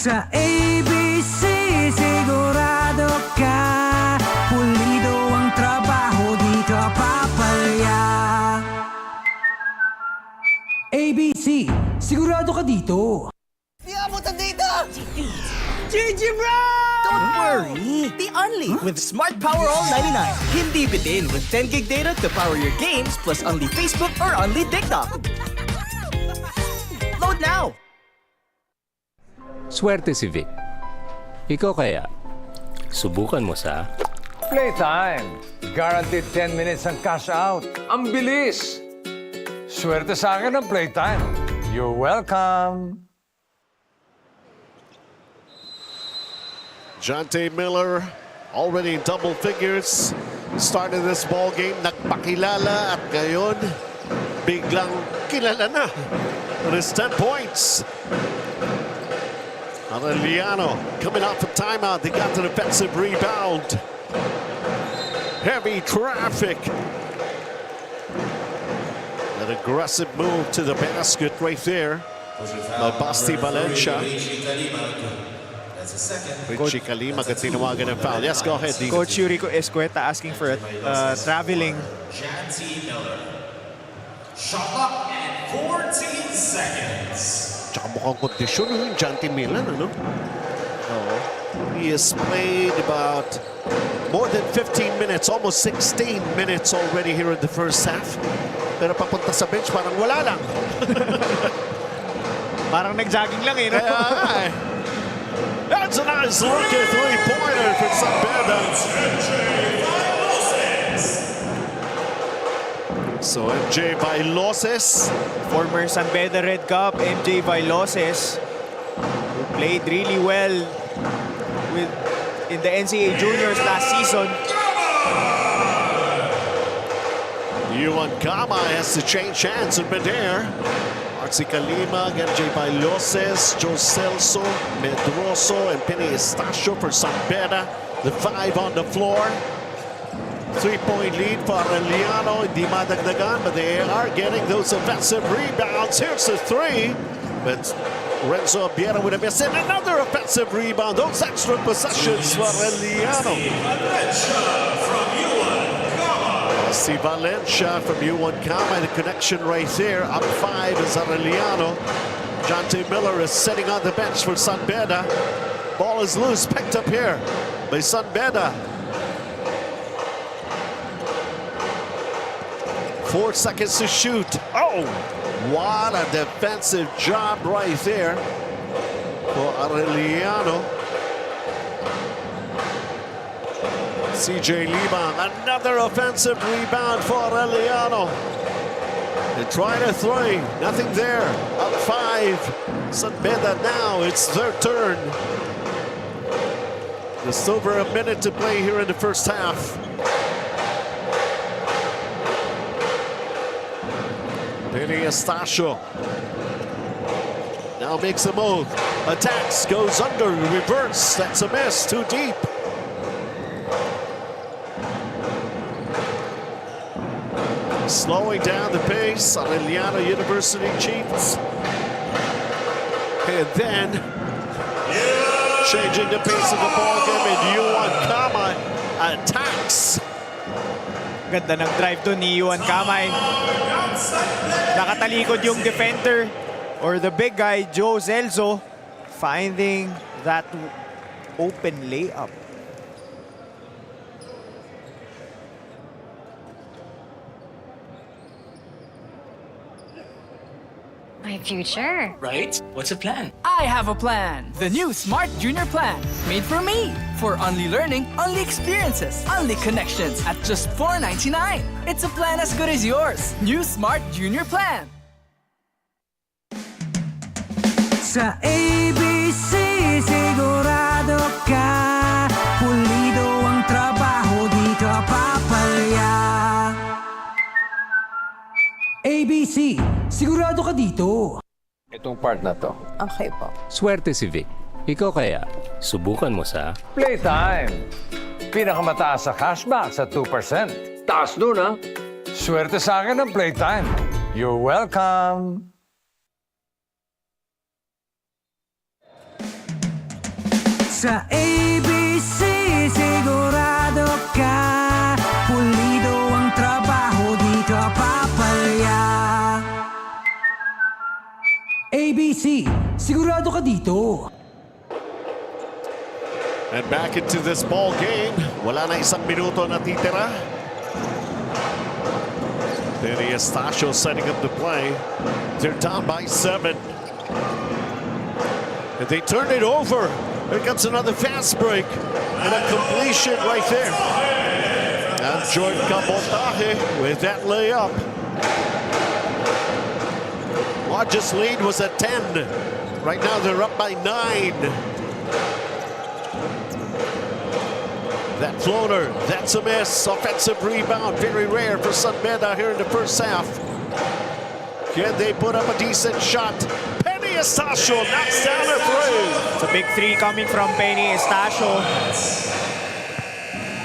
Sa ABC sigurado ka, pulido ang trabaho, di ka papalya. ABC, sigurado ka dito. Don't worry! Be Unli with Smart Power All 99. Hindi bitin with 10 gig data to power your games plus Unli Facebook or Unli TikTok. Load now! Swerte si Vic. Ikaw kaya, subukan mo sa... Playtime. Guaranteed 10 minutes ang cash out. Ang bilis! Swerte sa akin ng Playtime. You're welcome. Jonte Miller already in double figures. Started this ball game, nagpakilala at ngayon biglang kilala na. With his 10 points. Arellano coming off a timeout. They got the defensive rebound. Heavy traffic. An aggressive move to the basket right there by Basti Valencia. Richie Kalimag at tinawagan ng foul. Yes, go ahead, Dean. Coach Yuriko Escueta asking for a traveling. Janty Miller. Shot clock at 14 seconds. Tsaka mukhang kondisyon yung Janty Milan, ano? Oo. He has played about more than 15 minutes, almost 16 minutes already here in the first half. Pero papunta sa bench, parang wala lang. Parang nag-jogging lang eh, no? Kaya nga eh. That's a nice looking three-pointer for San Beda. So MJ Bailoses, Former San Beda Red Cup, MJ Bailoses, who played really well in the NCAA Juniors last season. Yuan Kama has to change hands in midair. Artsy Kalimag, MJ Bailoses, Joe Celso, Medroso, and Penny Estacio for San Beda. The 5 on the floor. 3-point lead for Arellano. Hindi madagdagan, but they are getting those offensive rebounds. Here's the 3. But Renzo Beda with a miss and another offensive rebound. Those extra possessions for Arellano. Si Valencia from U1 Kama, the connection right there. Up 5 is Arellano. Janty Miller is sitting on the bench for San Beda. Ball is loose, picked up here by San Beda. 4 seconds to shoot. Oh, what a defensive job right there for Arellano. CJ Libang, another offensive rebound for Arellano. They try to 3, nothing there. Up 5, San Beda now, it's their turn. Just over a minute to play here in the first half. Penny Estacio now makes a move. Attacks, goes under, reverse. That's a miss, too deep. Slowing down the pace, Arellano University Chiefs. And then changing the pace of the ball game, and Yuan Kama attacks. Ganda ng drive doon ni Yuan Kamay. Nakatalikod yung defender or the big guy, Joe Zelzo, finding that open layup. My future. Right? What's the plan? I have a plan. The new Smart Junior Plan. Made for me. For only learning, only experiences, only connections at just $4.99. It's a plan as good as yours. New Smart Junior Plan. Sa ABC, sigurado ka. Pulido ang trabaho, di ka papalya. ABC, sigurado ka dito. Itong part na to. Okay po. Swerte si Vic. Ikaw kaya, subukan mo sa PlayTime. Pinakamataas sa cashback sa 2%. Taas nun, ha? Swerte sa akin ng PlayTime. You're welcome. Sa ABC, sigurado ka. Pulido ang trabaho, di ka papalya. ABC, sigurado ka dito. And back into this ball game. Wala na 1 minuto na titira. Penny Estacio setting up the play. They're down by 7. And they turn it over. Here comes another fast break. And a completion right there. And Jordan Cabotaje with that layup. Largest lead was at 10. Right now they're up by 9. That floater, that's a miss. Offensive rebound, very rare for San Beda here in the first half. Can they put up a decent shot? Penny Estacio knocks down a 3. It's a big 3 coming from Penny Estacio.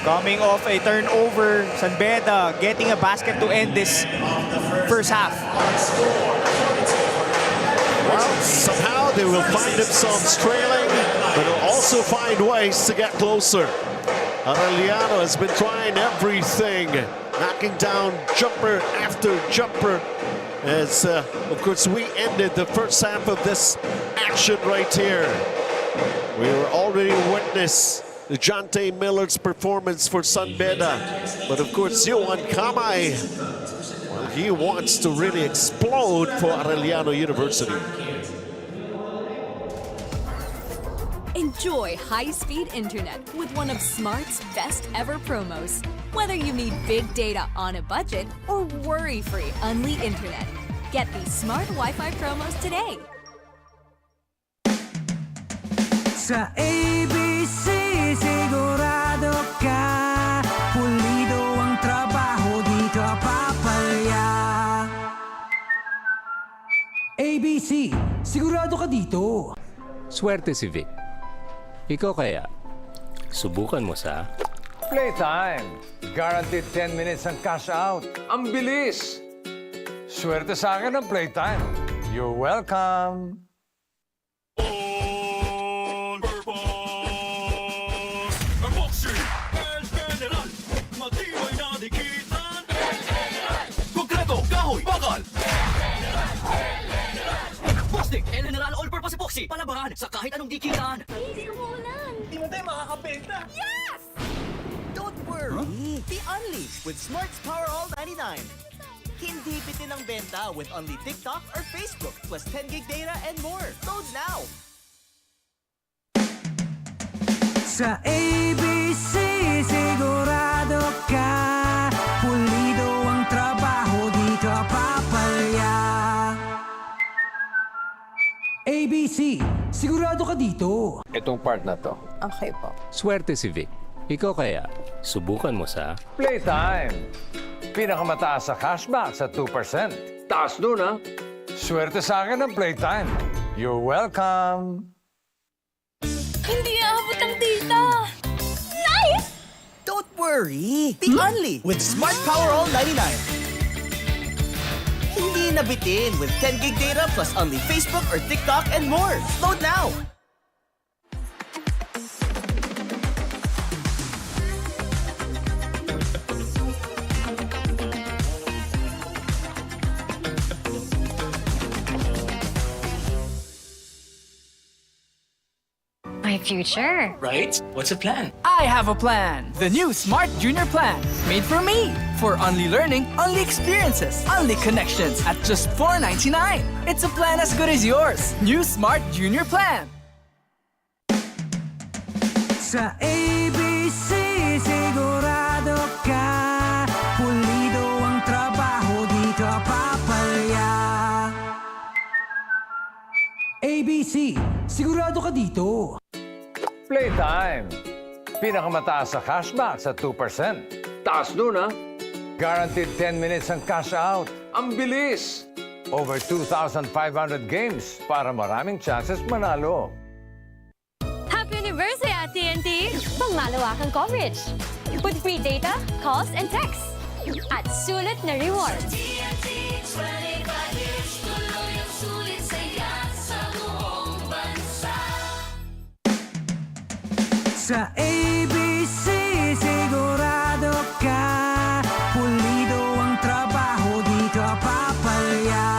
Coming off a turnover, San Beda getting a basket to end this first half. Well, somehow they will find themselves trailing, but will also find ways to get closer. Arellano has been trying everything, knocking down jumper after jumper. As, of course, we ended the first half of this action right here. We were already witness the Jonte Miller's performance for San Beda. But, of course, Yohan Kamay, well, he wants to really explode for Arellano University. Enjoy high-speed internet with one of Smart's best ever promos. Whether you need big data on a budget or worry-free Unli internet, get these Smart Wi-Fi promos today. Sa ABC, sigurado ka. Pulido ang trabaho, di ka papalya. ABC, sigurado ka dito. Swerte si Vic. Ikaw kaya, subukan mo sa... Playtime. Guaranteed 10 minutes ang cash out. Ang bilis! Swerte sa akin ang Playtime. You're welcome. El General All-Purpose Epoxy, palabangan sa kahit anong dikitan. Easy umulan. Hindi mo tayo makakabenta. Yes! Don't worry. Be unleashed with Smart's Power All 99. Hindi bitin ang benta with only TikTok or Facebook plus 10 gig data and more. Load now. Sa ABC, sigurado ka. Pulido ang trabaho, di ka papalya. ABC, sigurado ka dito. Itong part na to. Okay po. Swerte si Vic. Ikaw kaya, subukan mo sa... Playtime. Pinakamataas sa cashback sa 2%. Taas nun, ha? Swerte sa akin ang Playtime. You're welcome. Hindi aabot ang data. Nice! Don't worry. Be unleashed with Smart Power All 99. Hindi nabitin with 10 gig data plus only Facebook or TikTok and more. Load now. My future. Right? What's the plan? I have a plan. The new Smart Junior Plan. Made for me. For only learning, only experiences, only connections at just $4.99. It's a plan as good as yours. New Smart Junior Plan. Sa ABC, sigurado ka. Pulido ang trabaho, di ka papalya. ABC, sigurado ka dito. Playtime. Pinakamataas sa cashback sa 2%. Taas nun, ha? Guaranteed 10 minutes ang cash out. Ang bilis! Over 2,500 games para maraming chances manalo. Happy anniversary at TNT! Pangmalawakang coverage. With free data, calls, and texts. At sulit na rewards. Sa ABC, sigurado ka. Pulido ang trabaho, di ka papalya.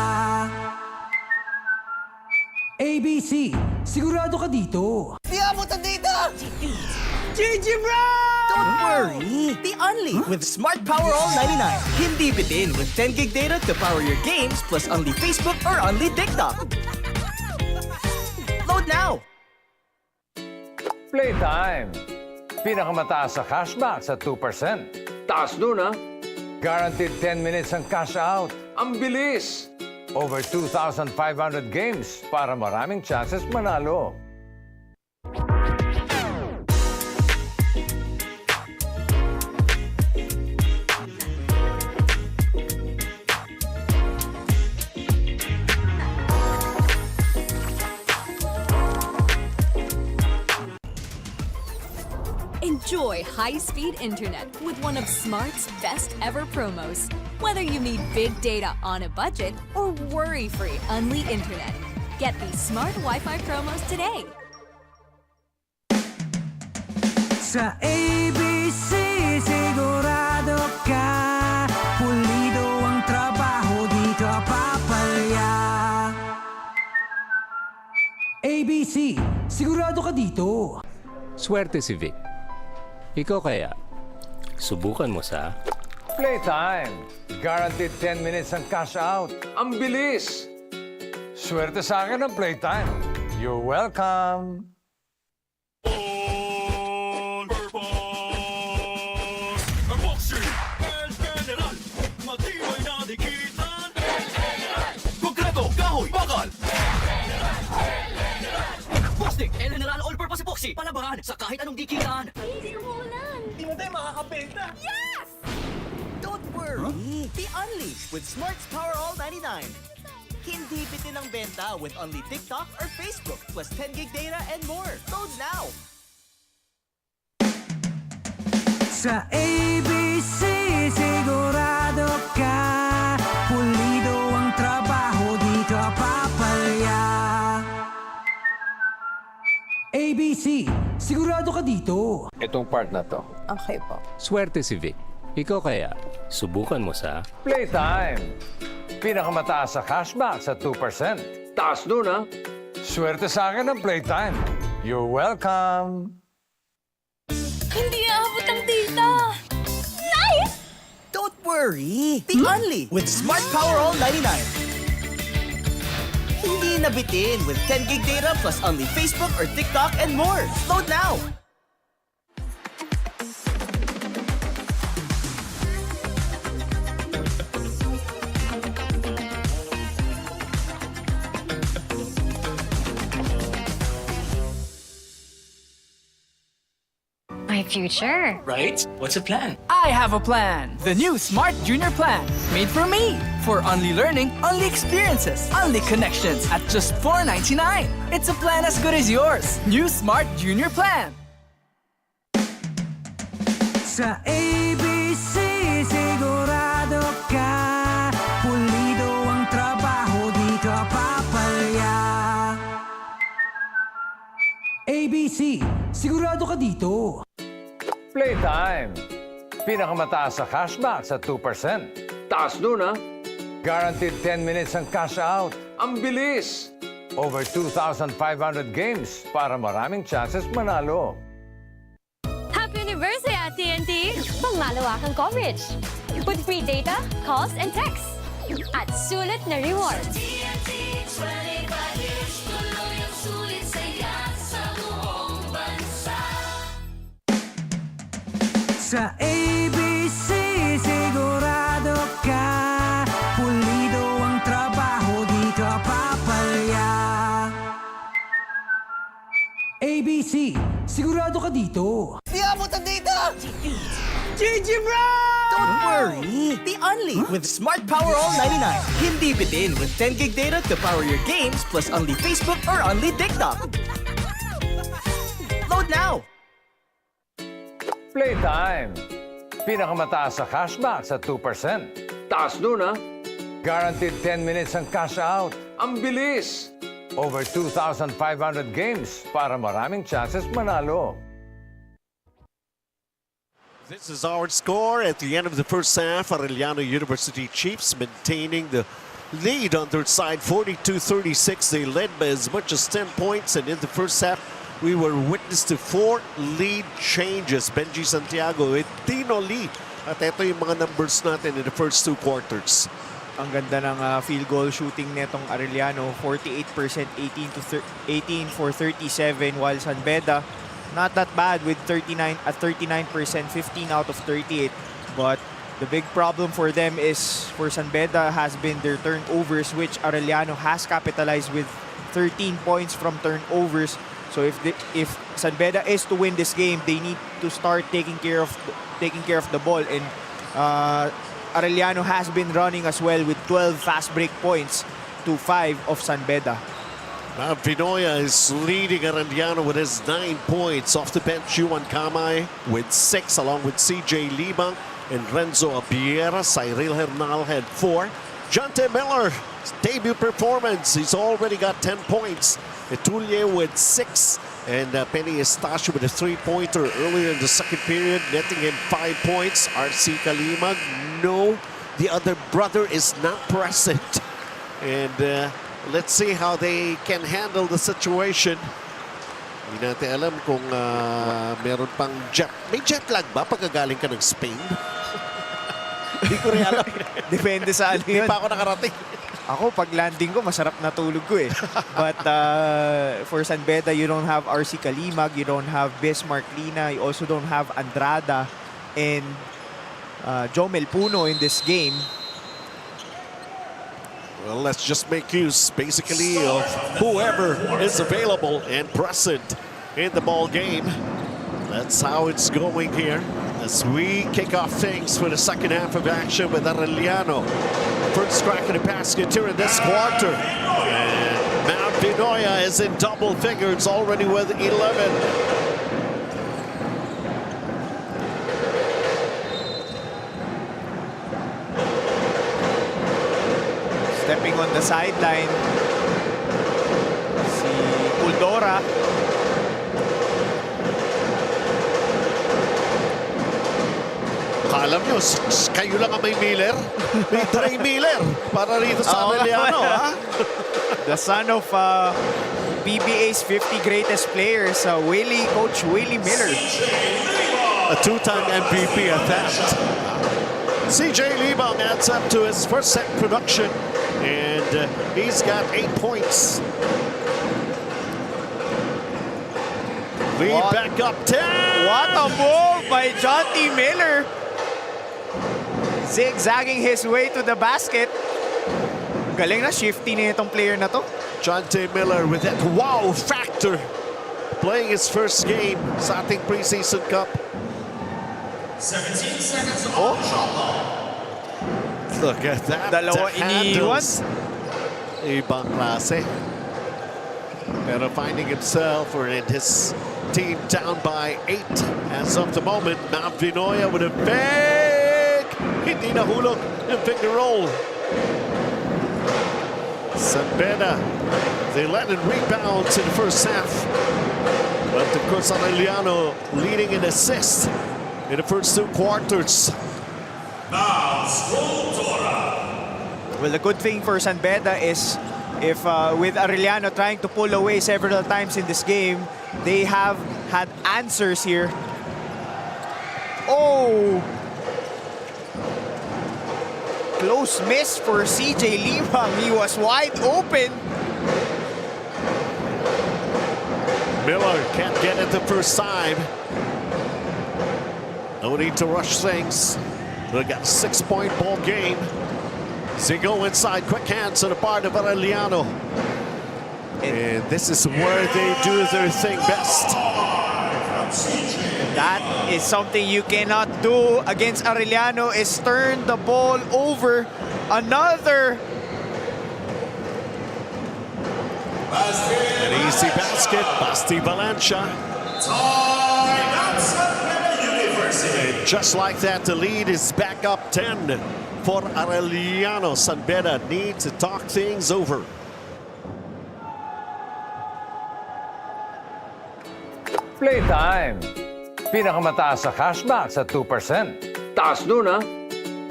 ABC, sigurado ka dito. Di abot ang data! GG, bro! Don't worry. Be unleashed with Smart Power All 99. Hindi bitin with 10 gig data to power your games plus only Facebook or only TikTok. Load now. Playtime. Pinakamataas sa cashback sa 2%. Taas nun, ha? Guaranteed 10 minutes ang cash out. Ang bilis! Over 2,500 games para maraming chances manalo. Enjoy enjoy high-speed internet with one of Smart's best ever promos. Whether you need big data on a budget or worry-free Unli internet, get these Smart Wi-Fi promos today. Sa ABC, sigurado ka. Pulido ang trabaho, di ka papalya. ABC, sigurado ka dito. Swerte si Vic. Ikaw kaya, subukan mo sa... Playtime. Guaranteed 10 minutes ang cash out. Ang bilis! Swerte sa akin ang Playtime. You're welcome. El General All-Purpose Epoxy. Palabahan sa kahit anong dikitan. Easy umulan. Hindi mo tayo makakabenta. Yes! Don't worry. Be unleashed with Smart's Power All 99. Hindi bitin ang benta with only TikTok or Facebook plus 10 gig data and more. Load now. Sa ABC, sigurado ka. Pulido ang trabaho, di ka papalya. ABC, sigurado ka dito. Itong part na to. Okay po. Swerte si Vic. Ikaw kaya, subukan mo sa... Playtime. Pinakamataas sa cashback sa 2%. Taas nun, ha? Swerte sa akin ang Playtime. You're welcome. Hindi aabot ang data. Nice! Don't worry. Be only with Smart Power All 99. Hindi nabitin with 10 gig data plus only Facebook or TikTok and more. Load now. My future. Right? What's the plan? I have a plan. The new Smart Junior Plan. Made for me. For only learning, only experiences, only connections at just $4.99. It's a plan as good as yours. New Smart Junior Plan. Sa ABC, sigurado ka. Pulido ang trabaho, di ka papalya. ABC, sigurado ka dito. Playtime. Pinakamataas sa cashback sa 2%. Taas nun, ha? Guaranteed 10 minutes ang cash out. Ang bilis! Over 2,500 games para maraming chances manalo. Happy anniversary at TNT! Pangmalawakang coverage. With free data, calls, and texts. At sulit na rewards. Sa ABC, sigurado ka. Pulido ang trabaho, di ka papalya. ABC, sigurado ka dito. Di abot ang data. GG, bro! Don't worry. Be only with Smart Power All 99. Hindi bitin with 10 gig data to power your games plus only Facebook or only TikTok. Load now. Playtime. Pinakamataas sa cashback sa 2%. Taas nun, ha? Guaranteed 10 minutes ang cash out. Ang bilis! Over 2,500 games para maraming chances manalo. This is our score at the end of the first half. Arellano University Chiefs maintaining the lead on their side, 42-36. They led by as much as 10 points, and in the first half, we were witness to 4 lead changes. Benji Santiago with Tino Lee. At ito yung mga numbers natin in the first 2 quarters. Ang ganda ng field goal shooting netong Arellano, 48%, 18 for 37, while San Beda, not that bad with 39%, 15 out of 38. But the big problem for them is, for San Beda, has been their turnovers, which Arellano has capitalized with 13 points from turnovers. So if San Beda is to win this game, they need to start taking care of the ball. And Arellano has been running as well with 12 fast break points to 5 of San Beda. Now Vinoya is leading Arellano with his 9 points. Off the bench, Yuan Kamay with 6, along with CJ Libang and Renzo Abiera. Cyril Hernal had 4. Jonte Miller, debut performance. He's already got 10 points. Etulie with 6. And Penny Estacio with a 3-pointer earlier in the second period, netting him 5 points. RC Kalimag, no, the other brother is not present. And let's see how they can handle the situation. Hindi natin alam kung meron pang jet. May jet lag ba pagkagaling ka ng Spain? Hindi ko rin alam. Depende sa ano Hindi yun. pa ako nakarating. Ako, pag landing ko, masarap na tulog ko eh. But for San Beda, you don't have RC Kalimag, you don't have Bismarck Lina, you also don't have Andrada and Jomel Puno in this game. Well, let's just make use, basically, of whoever is available and present in the ball game. That's how it's going here as we kick off things for the second half of action with Arellano. First crack in the basket here in this quarter. And Mount Vinoya is in double figures already with 11. Stepping on the sideline, si Puldora. Alam nyo, kayo lang ang may Miller. May Dre Miller para rito sa Arellano, ha? The son of PBA's 50 greatest players, Coach Willie Miller. A 2-time MVP at that. CJ Libang adds up to his first set production, and he's got 8 points. Lead back up 10. What a move by Jonte Miller. Zigzagging his way to the basket. Galing na, shifty na itong player na to. Jonte Miller with that wow factor. Playing his first game sa ating preseason cup. 17 seconds on the shot clock. Look at that. Dalawa The iniiwan. handles. Ibang klase. Pero finding himself or in his team down by 8 as of the moment. Mount Vinoya with a big, hindi nahulog yung finger roll. San Beda, they led in rebounds in the first half. But of course, Arellano leading in assists in the first 2 quarters. Now, Sculptora. Well, the good thing for San Beda is if with Arellano trying to pull away several times in this game, they have had answers here. Oh! Close miss for CJ Libang. He was wide open. Miller can't get it the first time. No need to rush things. They got a 6-point ball game. They go inside, quick hands on the part of Arellano. And this is where they do their thing best. That is something you cannot do against Arellano, is turn the ball over. Another An easy basket, Basti Valencia. Time at Beda University. And just like that, the lead is back up 10 for Arellano. San Beda needs to talk things over. Playtime. Pinakamataas sa cashback sa 2%. Taas nun, ha?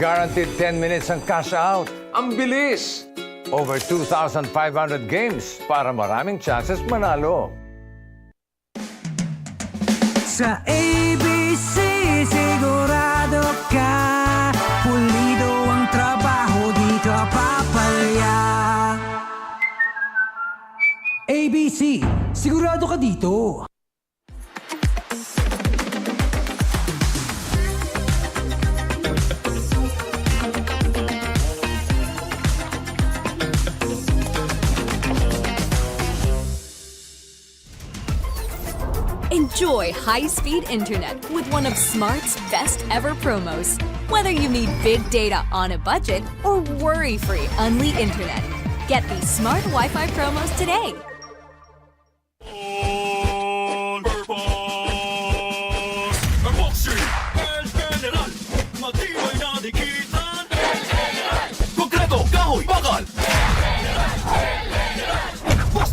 Guaranteed 10 minutes ang cash out. Ang bilis! Over 2,500 games para maraming chances manalo. Sa ABC, sigurado ka. Pulido ang trabaho, di ka papalya. ABC, sigurado ka dito. Enjoy high-speed internet with one of Smart's best ever promos. Whether you need big data on a budget or worry-free Unli internet, get these Smart Wi-Fi promos today.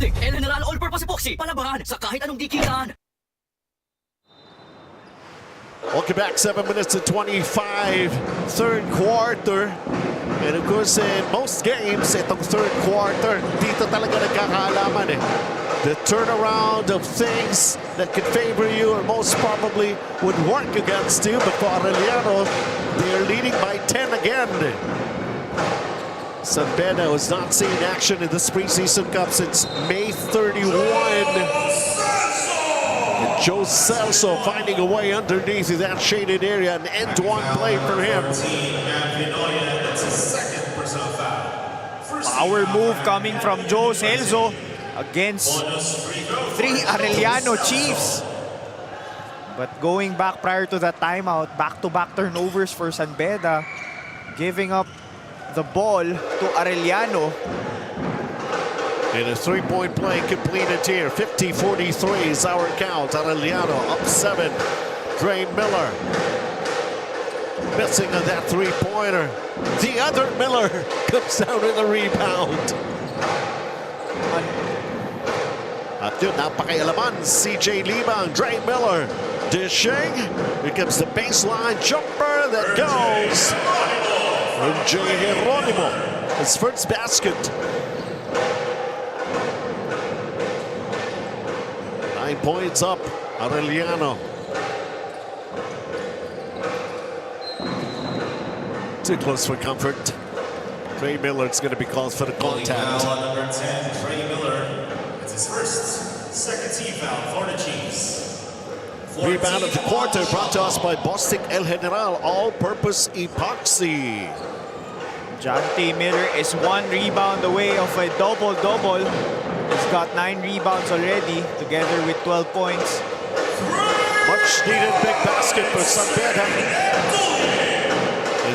Bostik El General All-Purpose Epoxy. Palabahan sa kahit anong dikitaan. Welcome back, 7 minutes and 25, third quarter. And of course, in most games, itong third quarter, dito talaga nagkakaalaman eh. The turnaround of things that could favor you or most probably would work against you. But for Arellano, they are leading by 10 again. San Beda has not seen action in this preseason cup since May 31. And Joe Celso finding a way underneath in that shaded area. An end-one play for him. Power move coming from Joe Celso against 3 Arellano Chiefs. But going back prior to that timeout, back-to-back turnovers for San Beda, giving up the ball to Arellano. And a three-point play completed here. 50-43 is our count. Arellano up 7. Dre Miller missing on that three-pointer. The other Miller comes down with a rebound. At yun, napakailaman. CJ Libang, Dre Miller dishing. Here comes the baseline jumper that goes from Jay Geronimo. His first basket. 9 points up, Arellano. Too close for comfort. Trey Miller is going to be called for the contact. Now, number 10, Trey Miller. It's his first, second team foul for the Chiefs. Rebound of the quarter brought to us by Bostik El General All-Purpose Epoxy. Jonte Miller is 1 rebound away of a double-double. He's got 9 rebounds already, together with 12 points. Much needed big basket for San Beda.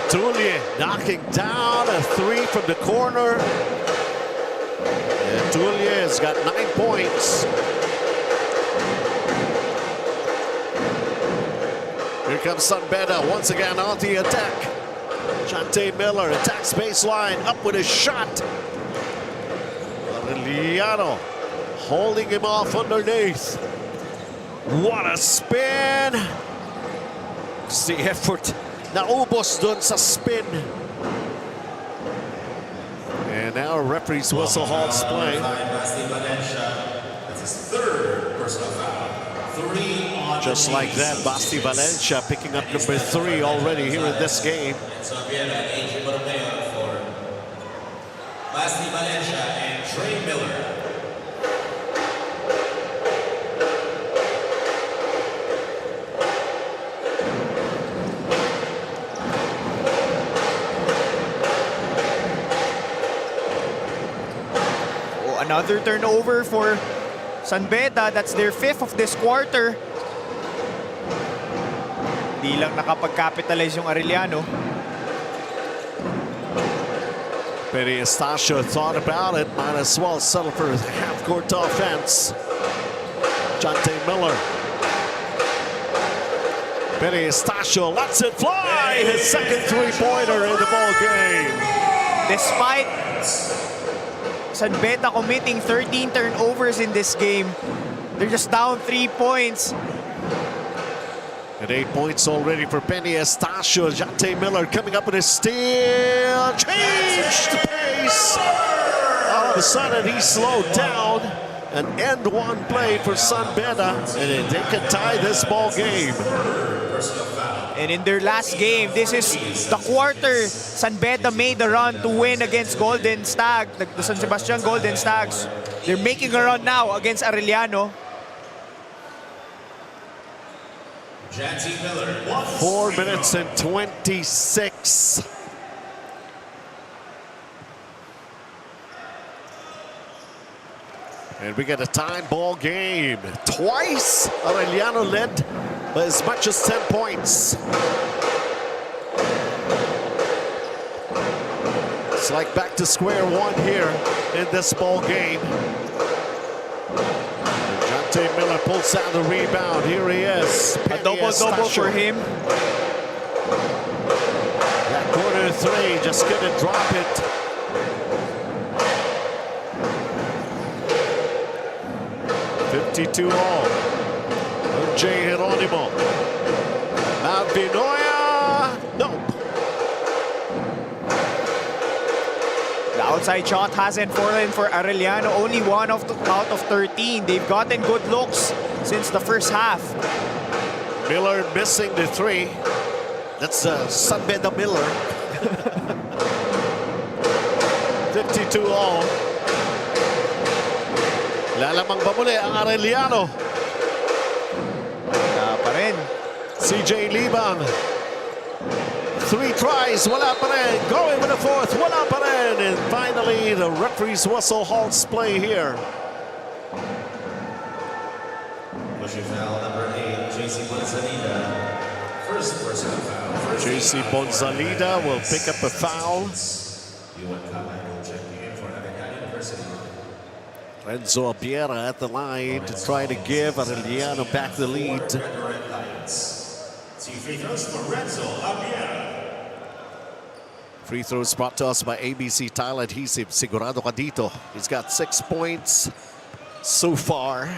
Tullier knocking down a 3 from the corner. And Tullier has got 9 points. Here comes San Beda once again on the attack. Jonte Miller attacks baseline, up with a shot. Arellano holding him off underneath. What a spin! It's the effort. Naubos dun sa spin. And now referee's whistle halts play. That's his third personal foul. 3 on Just like that, Basti Valencia picking up number 3 already here in this game. So again, Adrian Borromeo for Basti Valencia and Trey Miller. Another turnover for San Beda. That's their 5th of this quarter. Di lang nakapag-capitalize yung Arellano. Beda Estacio thought about it. Might as well settle for half-court offense. Jonte Miller. Beda Estacio lets it fly. His second three-pointer in the ball game. Despite San Beda committing 13 turnovers in this game, they're just down 3 points. And 8 points already for Penny Estacio. Jonte Miller coming up with a steal. Changed the pace. All of a sudden, he slowed down. An end-one play for San Beda, and they can tie this ball game. And in their last game, this is the quarter San Beda made a run to win against Golden Stag, the San Sebastian Golden Stags. They're making a run now against Arellano. Jonte Miller. 4 minutes and 26. And we get a time ball game. Twice, Arellano led by as much as 10 points. It's like back to square one here in this ball game. Jonte Miller pulls down the rebound. Here he is. A double-double for him. That corner 3, just gonna drop it. 22 all. Jay Geronimo. Matt Vinoya. Nope. The outside shot hasn't fallen for Arellano. Only one out of 13. They've gotten good looks since the first half. Miller missing the three. That's San Beda Miller. 52 all. Lalamang ba muli ang Arellano? Wala pa rin. CJ Liban. 3 tries, wala pa rin. Going with the fourth, wala pa rin. And finally, the referee's whistle halts play here. Pushing foul number 8, JC Bonzalida. First personal foul. JC Bonzalida will pick up a foul. Yuan Kamay will check in for Arellano University. Renzo Abiera at the line to try to give Arellano back the lead. See free throws for Renzo Abiera. Free throws brought to us by ABC Tile Adhesive. Sigurado ka dito. He's got 6 points so far.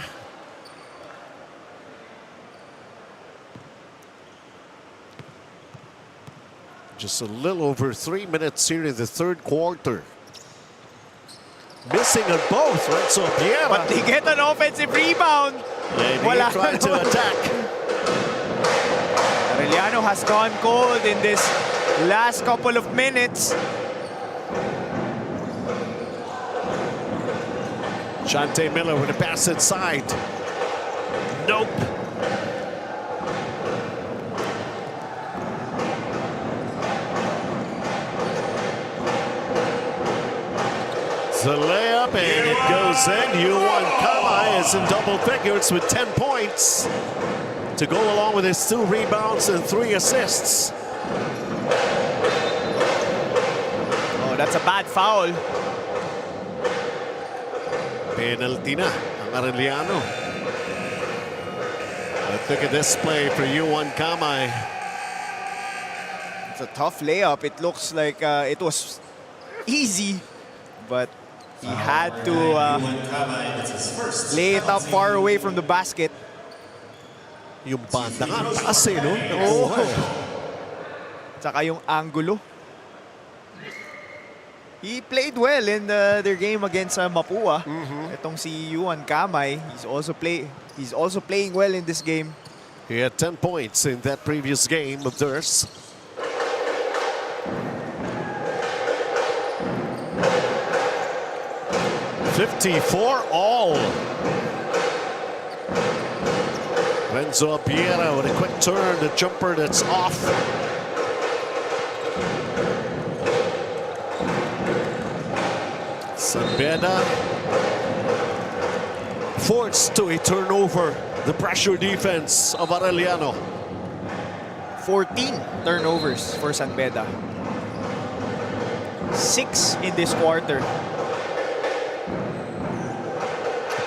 Just a little over 3 minutes here in the third quarter. Missing on both, Renzo Abiera. But they get an offensive rebound. And he Wala tried to naman. attack. Arellano has gone cold in this last couple of minutes. Shante Miller with a pass inside. Nope. The layup and it goes in. Yuan Kamay is in double figures with 10 points to go along with his 2 rebounds and 3 assists. Oh, that's a bad foul. Penalty na ang Arellano. Look at this play for Yuan Kamay. It's a tough layup. It looks like it was easy, but he had to lay it up far away from the basket. Yung banda nga, taas eh, no? Oh. Tsaka yung angulo. He played well in their game against Mapua. Itong si Yuan Kamay, he's also playing well in this game. He had 10 points in that previous game of theirs. .54 all. Renzo Abiera with a quick turn, the jumper that's off. Beda forced to a turnover. The pressure defense of Arellano. 14 turnovers for San Beda. 6 in this quarter.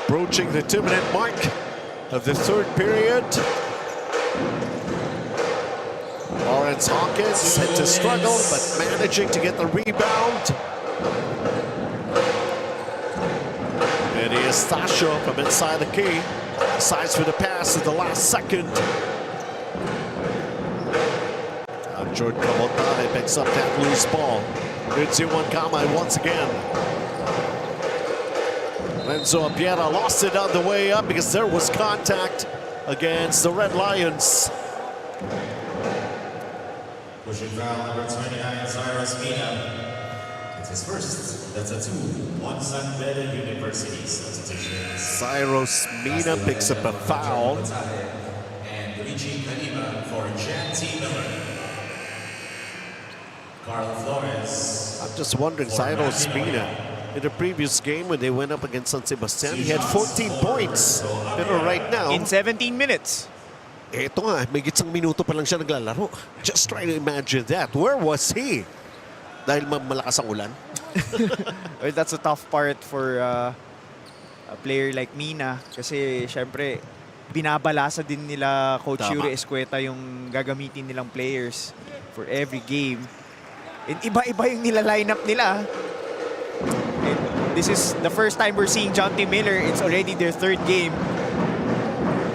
Approaching the 2-minute mark of the third period. Lawrence Hawkins had to struggle, but managing to get the rebound. And here's Tasha from inside the key. Decides for the pass at the last second. Jordan Camotane picks up that loose ball. It's Yuan Kamay once again. Renzo Abiera lost it on the way up because there was contact against the Red Lions. Pushing foul number 29, Cyrus Mina. It's his first. That's a 2. 1 San Beda University substitution. Cyrus Mina picks up a foul. And Luigi Kalima for Jan T. Miller. Carl Flores. I'm just wondering, Cyrus Mina, in the previous game when they went up against San Sebastian, he had 14 points. Pero right now, In 17 minutes. eto nga, may gitsang minuto pa lang siya naglalaro. Just try to imagine that. Where was he? Dahil malakas ang ulan. Well, that's a tough part for a player like Mina. Kasi, syempre, binabalasa din nila Coach Tama. Yuri Escueta yung gagamitin nilang players for every game. And iba-iba yung nila-line up nila. And this is the first time we're seeing John T. Miller. It's already their third game.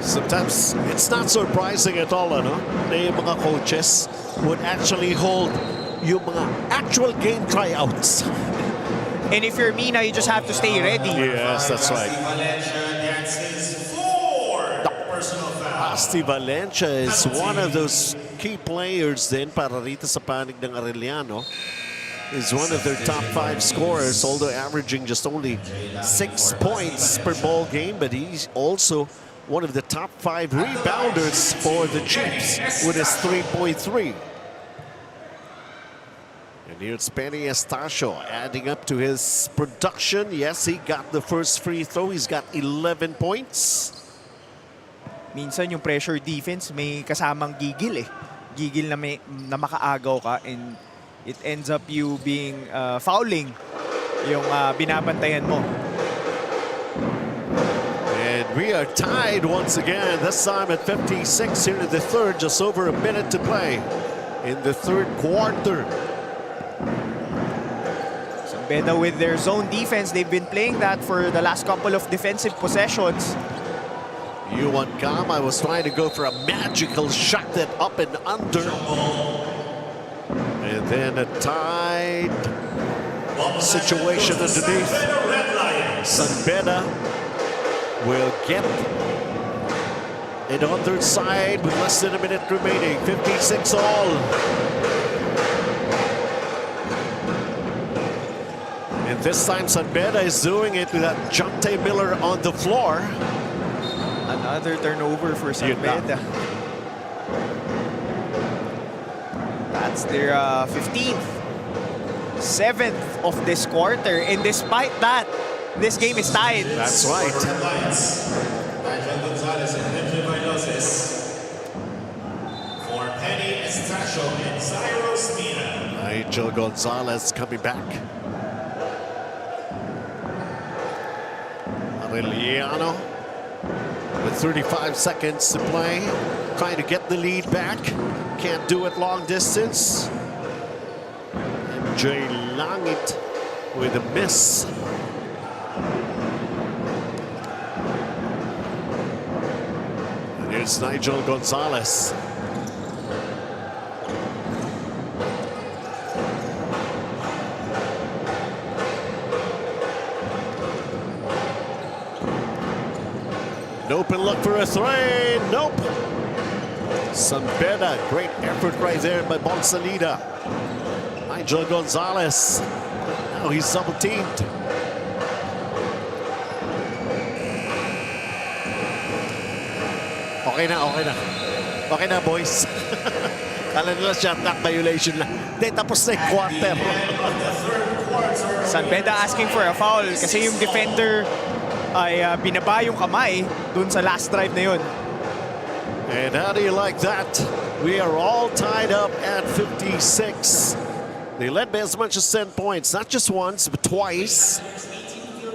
Sometimes it's not surprising at all, ano? Na yung mga coaches would actually hold yung mga actual game tryouts. And if you're Mina, you just have to stay ready. Yes, that's right. Valencia gets his fourth personal foul. Asti Valencia is one of those key players din para rito sa panig ng Arellano. Is one of their top 5 scorers, although averaging just only 6 points per ball game, but he's also one of the top 5 rebounders for the Chiefs with his 3.3. And here's Penny Estacio adding up to his production. Yes, he got the first free throw. He's got 11 points. Minsan yung pressure defense may kasamang gigil eh. Gigil na makaagaw ka, and it ends up you being fouling yung binabantayan mo. And we are tied once again, this time at 56 here in the third, just over a minute to play in the third quarter. So Beda with their zone defense, they've been playing that for the last couple of defensive possessions. Yuan Gama was trying to go for a magical shot that up and under. And then a tied situation underneath. San Beda will get it on their side with less than a minute remaining. 56 all. And this time San Beda is doing it with that Jonte Miller on the floor. Another turnover for San Beda. That's their 15th, 7th of this quarter. And despite that, this game is tied. That's right. Nigel Gonzalez and Benjamin Vailoses for Penny Estacio and Cyrus Mina. Nigel Gonzalez coming back. Arellano with 35 seconds to play, trying to get the lead back. Can't do it long distance. MJ Langit with a miss. And here's Nigel Gonzalez. An open look for a three. Nope. San Beda, great effort right there by Bonsalida. Nigel Gonzalez. Now he's double teamed. Okay na, okay na. Okay na, boys. Kala nila shot clock violation lang. Hindi, tapos na yung quarter. San Beda asking for a foul kasi yung defender ay binaba yung kamay dun sa last drive na yun. And how do you like that? We are all tied up at 56. They led by as much as 10 points, not just once, but twice.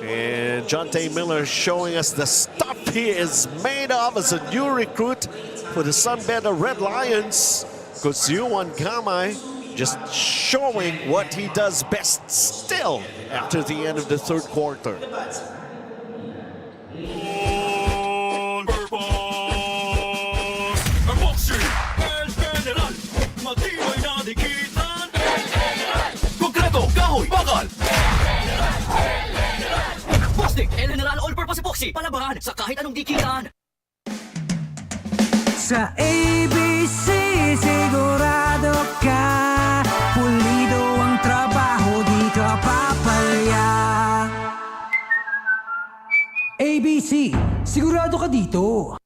And Jonte Miller showing us the stuff he is made of as a new recruit for the San Beda Red Lions. Because Yuan Gamay just showing what he does best still after the end of the third quarter. El General All-Purpose Epoxy, palabahan sa kahit anong dikitan. Sa ABC, sigurado ka, pulido ang trabaho, di ka papalya. ABC, sigurado ka dito.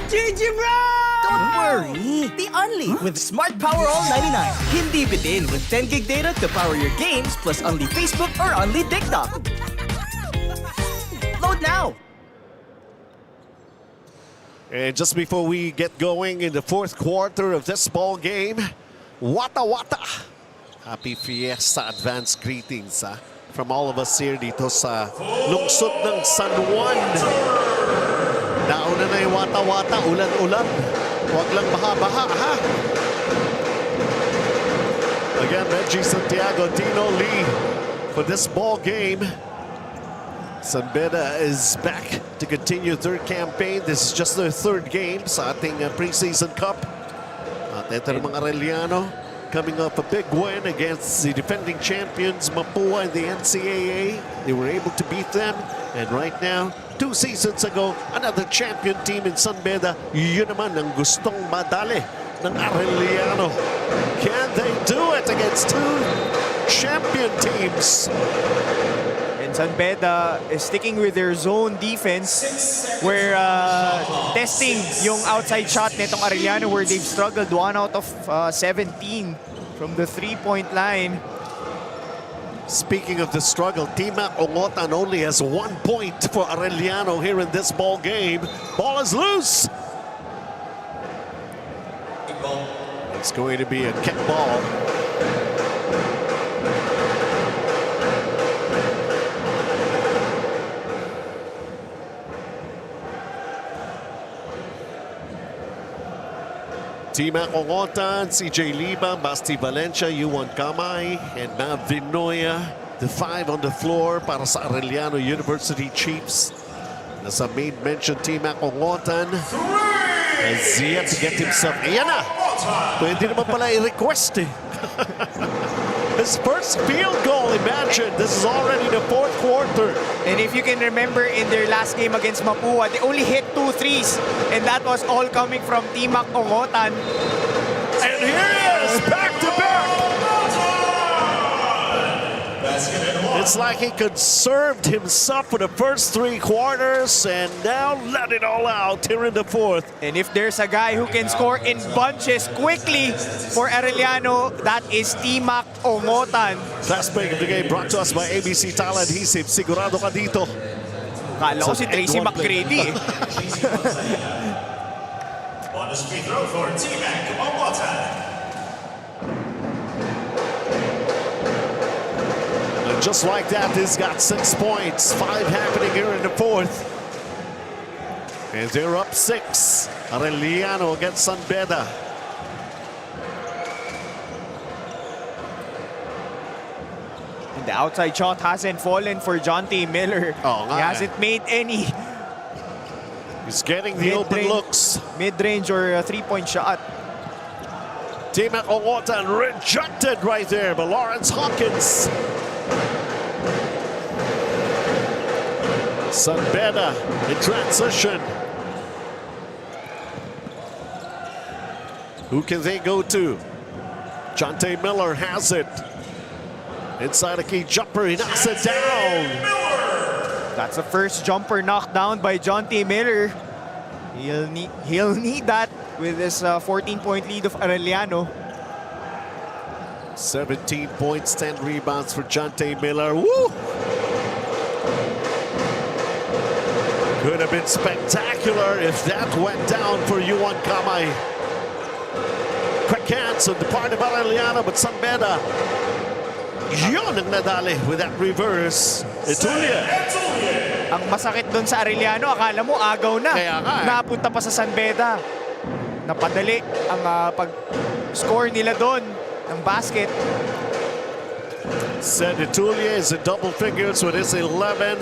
GG bro! Don't worry! Be only with Smart Power All 99. Hindi bitin with 10 gig data to power your games plus only Facebook or only TikTok. Load now! And just before we get going in the fourth quarter of this ball game, Wata Wata! Happy Fiesta advance greetings from all of us here dito sa lungsod ng San Juan. Nauna na yung wata-wata, ulan-ulan. Huwag lang baha-baha, ha? Again, Reggie Santiago, Tino Lee for this ball game. San Beda is back to continue their campaign. This is just their third game sa ating preseason cup. At ito ng mga Arellano coming off a big win against the defending champions Mapua in the NCAA. They were able to beat them. And right now, 2 seasons ago, another champion team in San Beda. Yun naman ang gustong madali ng Arellano. Can they do it against 2 champion teams? And San Beda is sticking with their zone defense where testing yung outside shot nitong Arellano where they've struggled 1 out of 17 from the 3-point line. Speaking of the struggle, Tima Ongotan only has 1 point for Arellano here in this ball game. Ball is loose. It's going to be a kick ball. Tima Ongotan, CJ Liba, Basti Valencia, Yuan Kamay, and Mav Vinoya. The 5 on the floor para sa Arellano University Chiefs. As I made mention, Tima Ongotan has yet to get himself. Ayan na! Pwede naman pala i-request eh. His first field goal, imagine. This is already the 4th quarter. And if you can remember in their last game against Mapua, they only hit 2 threes. And that was all coming from Timac Ongotan. And here he is, back-to-back. It's like he conserved himself for the first 3 quarters and now let it all out here in the 4th. And if there's a guy who can score in bunches quickly for Arellano, that is Timac Ongotan. Last break of the game brought to us by ABC Tile Adhesive. Sigurado ka dito. Kala ko si Tracy McGrady. Bonus free throw for T-Mac Ongotan. And just like that, he's got 6 points. 5 happening here in the 4th. And they're up 6. Arellano against San Beda. The outside shot hasn't fallen for Jonte Miller. Oh, he hasn't made any He's getting the open looks. mid-range or 3-point shot. Timac Ongotan rejected right there by Lawrence Hawkins. San Beda in transition. Who can they go to? Jonte Miller has it. Inside a key jumper, he knocks it down. That's the first jumper knocked down by Jonte Miller. He'll need that with this 14-point lead of Arellano. 17 points, 10 rebounds for Jonte Miller. Woo! Could have been spectacular if that went down for Yuan Kamay. Quick hands on the part of Arellano, but San Beda, yun ang nadali with that reverse. Etulia. Ang masakit doon sa Arellano, akala mo agaw na. Kaya nga eh. Napunta pa sa San Beda. Napadali ang pag-score nila doon ng basket. Said Etulia is in double figures with his 11.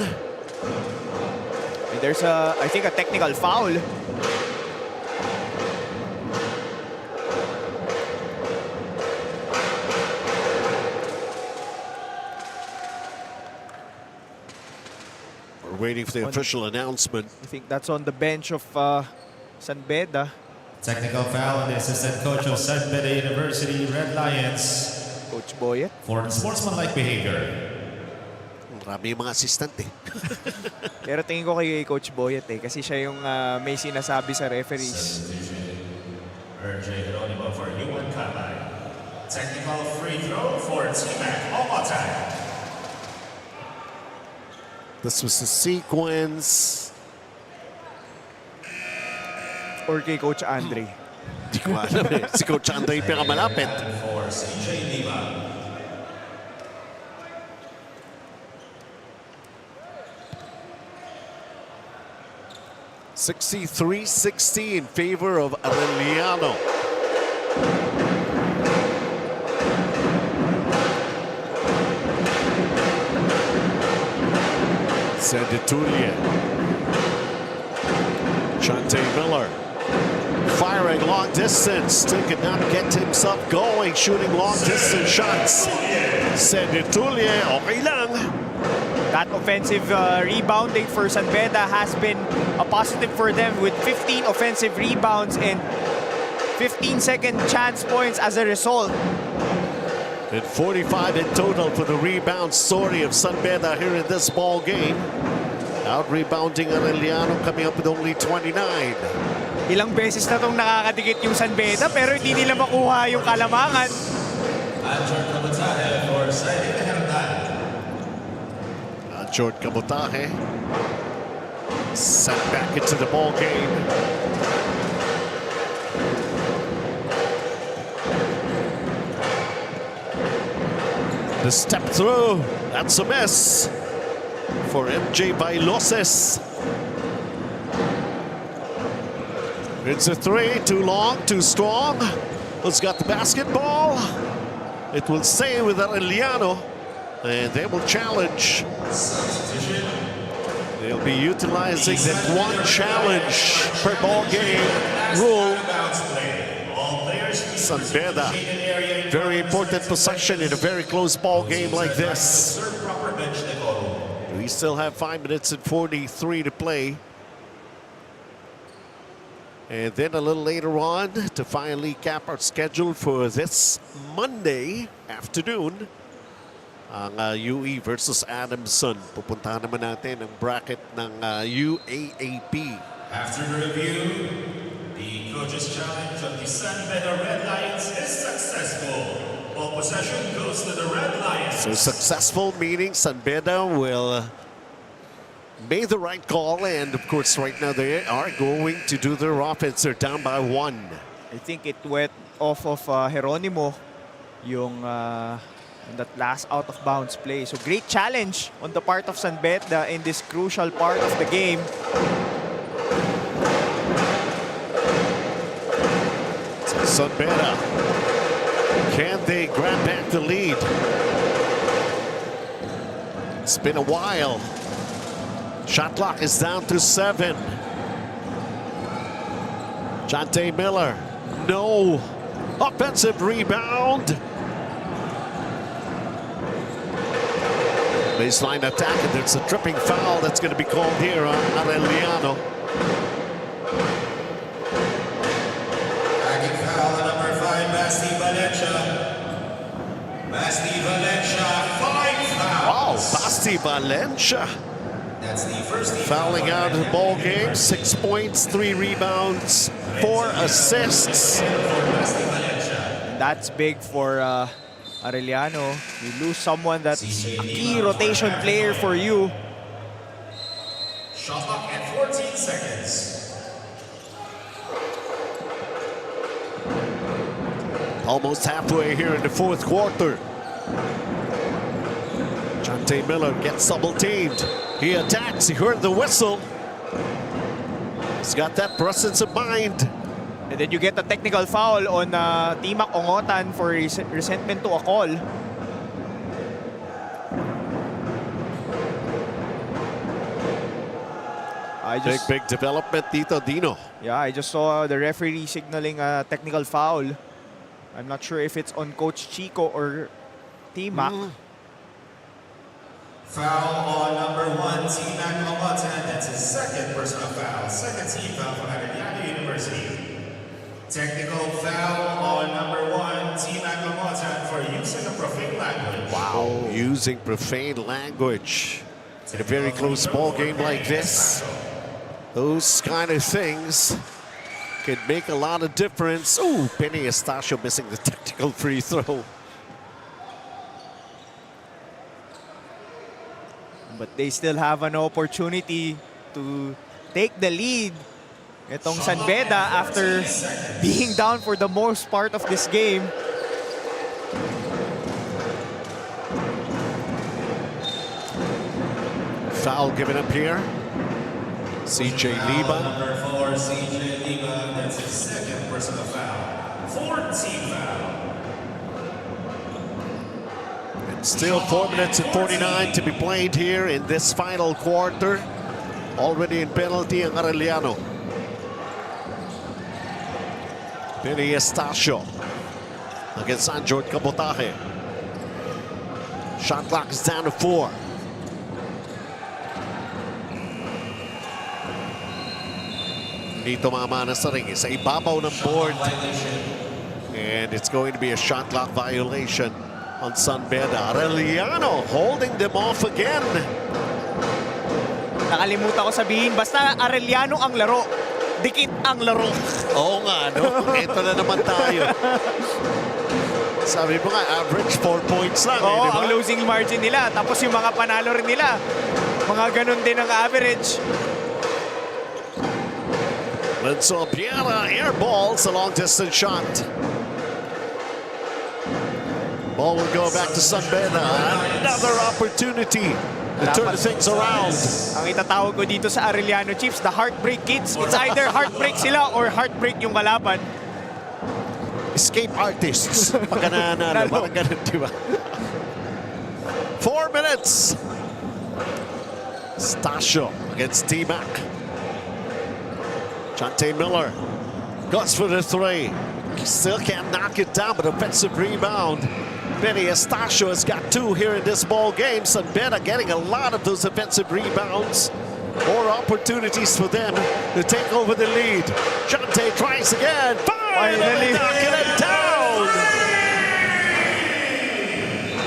And there's I think a technical foul. We're waiting for the official announcement. I think that's on the bench of San Beda. Technical foul on the assistant coach of San Beda University Red Lions Coach Boyet. for unsportsmanlike behavior. Marami yung mga assistant eh. Pero tingin ko kay Coach Boyet kasi siya yung may sinasabi sa referees. RJ Geronimo for Yuan Kamay. Technical free throw for T-Mac Ongotan. This was the sequence. Or kay Coach Andre. Hindi ko alam eh. Si Coach Andre yung pinakamalapit. For CJ Lima. 63-60 in favor of Arellano. Sanditulia. Chante Miller. Firing long distance. Still could not get himself going. Shooting long distance shots. Sanditulia. Okay lang. That offensive rebounding for San Beda has been a positive for them with 15 offensive rebounds and 15-second chance points as a result. And 45 in total for the rebound story of San Beda here in this ball game. Out rebounding Arellano coming up with only 29. Ilang beses na itong nakakadikit yung San Beda pero hindi nila makuha yung kalamangan. Jordan Cabotaje sent back into the ball game. The step through, that's a miss for MJ Bailoses. It's a three, too long, too strong. Who's got the basketball? It will stay with Arellano, and they will challenge. They'll be utilizing that one challenge per ball game rule. San Beda, very important possession in a very close ball game like this. We still have 5 minutes and 43 to play. And then a little later on to finally cap our schedule for this Monday afternoon. Ang UE versus Adamson. Pupuntahan naman natin ang bracket ng UAAP. After the review, the coach's challenge of the San Beda Red Lions is successful. All possession goes to the Red Lions. So successful meaning San Beda will made the right call, and of course right now they are going to do their offense. They're down by 1. I think it went off of Geronimo yung that last out of bounds play. So great challenge on the part of San Beda in this crucial part of the game. San Beda, can they grab back the lead? It's been a while. Shot clock is down to 7. Chante Miller, no. Offensive rebound. Baseline attack, and there's a tripping foul that's going to be called here on Arellano. Tagging foul on number 5, Basti Valencia. Basti Valencia, 5 fouls. Wow, Basti Valencia. That's the first team Fouling out of the ball game, 6 points, 3 rebounds, 4 assists. And that's big for Arellano. You lose someone that's a key rotation player for you. Shot clock at 14 seconds. Almost halfway here in the 4th quarter. Chante Miller gets double-teamed. He attacks, he heard the whistle. He's got that presence of mind. And then you get a technical foul on Timac Ongotan for resentment to a call. Big development dito, Dino. Yeah, I just saw the referee signaling a technical foul. I'm not sure if it's on Coach Chico or Timac. Foul on number 1, Timac Ongotan. That's his second personal foul. Second team foul for Arellano University. Technical foul on number 1, Timac Ongotan, for using a profane language. Wow, using profane language in a very close ball game like this. Those kind of things can make a lot of difference. Ooh, Penny Estacio missing the technical free throw. But they still have an opportunity to take the lead. Itong San Beda after being down for the most part of this game. Foul given up here. CJ Liba. Number 4, CJ Liba. That's his second personal foul. 14th foul. Still 4 minutes and 49 to be played here in this final quarter. Already in penalty ang Arellano. Billy Estacio against Anjord Cabotaje. Shot clock is down to 4. Hindi tumama na sa ring. Sa ibabaw ng board. And it's going to be a shot clock violation on San Beda. Arellano holding them off again. Nakalimutan ko sabihin, basta Arellano ang laro, dikit ang laro. Oo nga, no? Ito na naman tayo. Sabi mo nga, average 4 points lang. Oo, di ba? ang losing margin nila. Tapos yung mga panalo rin nila, mga ganun din ang average. Lenzo Piera airballs a long distance shot. Ball will go back to San Beda. Another opportunity to turn things around. Ang itatawag ko dito sa Arellano Chiefs, the heartbreak kids. It's either heartbreak sila or heartbreak yung kalaban. Escape artists. Pagka nanalo, parang ganun, di ba? 4 minutes. Stasio against T-Mac. Chante Miller goes for the 3. He still can't knock it down, but offensive rebound. Benny Estacio has got 2 here in this ball game. San Beda getting a lot of those offensive rebounds. More opportunities for them to take over the lead. Chante tries again. Finally knocking it down.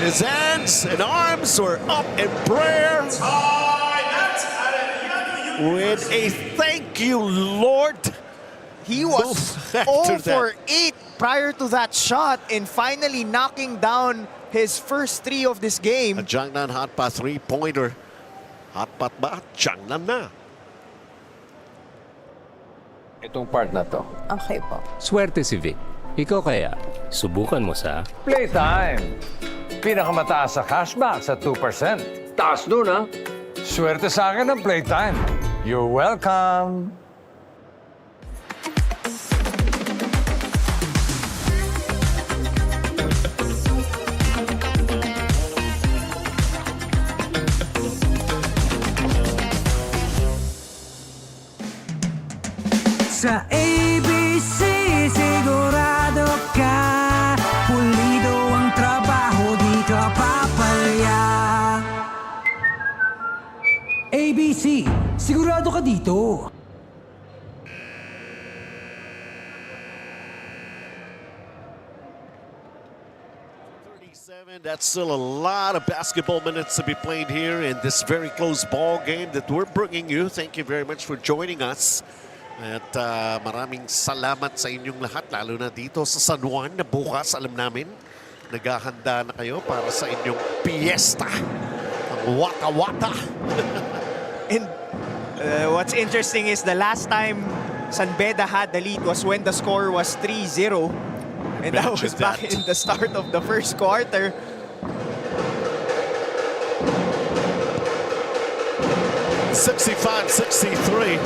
His hands and arms were up in prayer with a thank you, Lord. He was 0 for 8 prior to that shot and finally knocking down his first 3 of this game. A Jiangnan hot pa 3-pointer. Hot pot ba? Jiangnan na. Itong part na to. Okay po. Swerte si Vic. Ikaw kaya, subukan mo sa PlayTime. Pinakamataas sa cashback sa 2%. Taas nun, ha? Swerte sa akin ng PlayTime. You're welcome. Sa ABC sigurado ka, pulido ang trabaho, di ka papalya. ABC, sigurado ka dito. That's still a lot of basketball minutes to be played here in this very close ball game that we're bringing you. Thank you very much for joining us. At maraming salamat sa inyong lahat, lalo na dito sa San Juan na bukas, alam namin, naghahanda na kayo para sa inyong fiesta. Ang waka-waka. And what's interesting is the last time San Beda had the lead was when the score was 3-0. And that was back in the start of the first quarter. (65-63)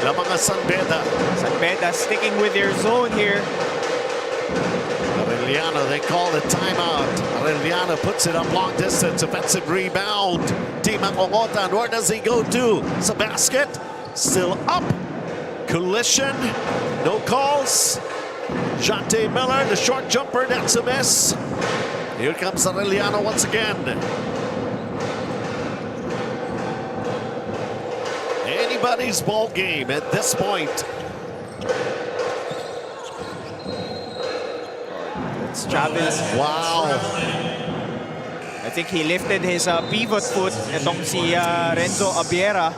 na mga San Beda. San Beda sticking with their zone here. Arellano, they call the timeout. Arellano puts it up long distance. Offensive rebound. Tima Ongotan, where does he go to? Sa basket. Still up. Collision. No calls. Chante Miller, the short jumper, that's a miss. Here comes Arellano once again. Anybody's ball game at this point. It's Travis. Wow. I think he lifted his pivot foot. Itong si Renzo Abiera.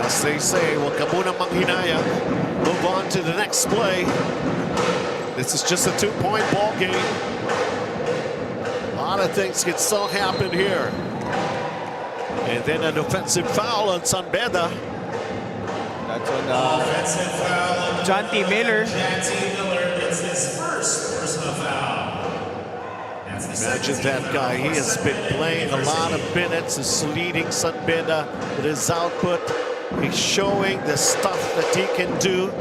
As they say, huwag ka munang manghinayang. Move on to the next play. This is just a 2-point ball game. A lot of things can still happen here. And then an offensive foul on San Beda. That's on John T. Miller. Chante Miller, it's his his first personal foul. That's the Imagine second that team guy. foul He for has San been Beda playing a lot of University. minutes. He's leading San Beda with his output. He's showing the stuff that he can do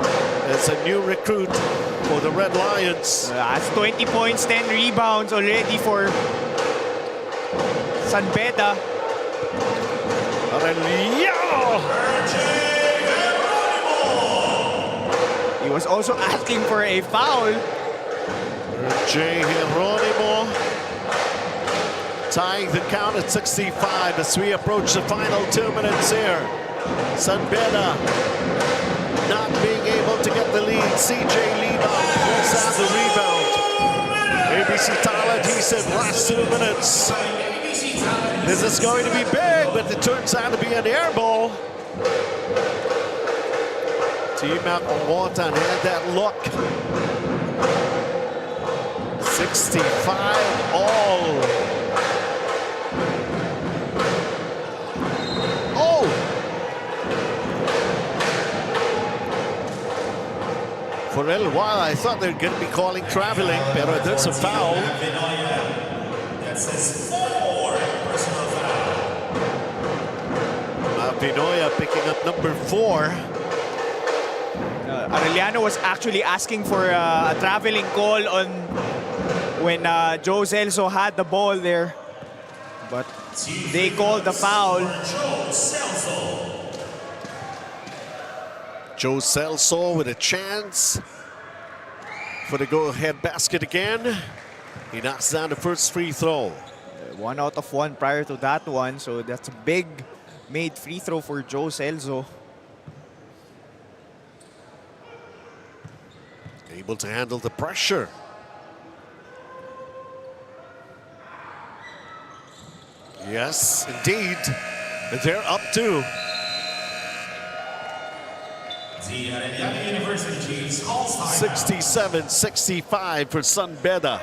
as a new recruit for the Red Lions. That's 20 points, 10 rebounds already for San Beda. Arellano! He was also asking for a foul. J. Geronimo tying the count at 65 as we approach the final 2 minutes here. San Beda not being able to get the lead. CJ Lima pulls out the rebound. ABC Tile Adhesive last 2 minutes. This is going to be big, but it turns out to be an air ball. Team Wharton had that look. 65 all. Oh! For a little while, I thought they were going to be calling traveling, but there's a foul. That's his fourth personal foul. Pinoya picking up number 4. Arellano was actually asking for a traveling call on when Joe Celso had the ball there. But they called the foul. Joe Celso with a chance for the go-ahead basket again. He knocks down the first free throw. 1 out of 1 prior to that one, so that's a big made free throw for Joe Celso. Able to handle the pressure. Yes, indeed. They're up 2. The Arellano University Chiefs calls time. 67-65 for San Beda.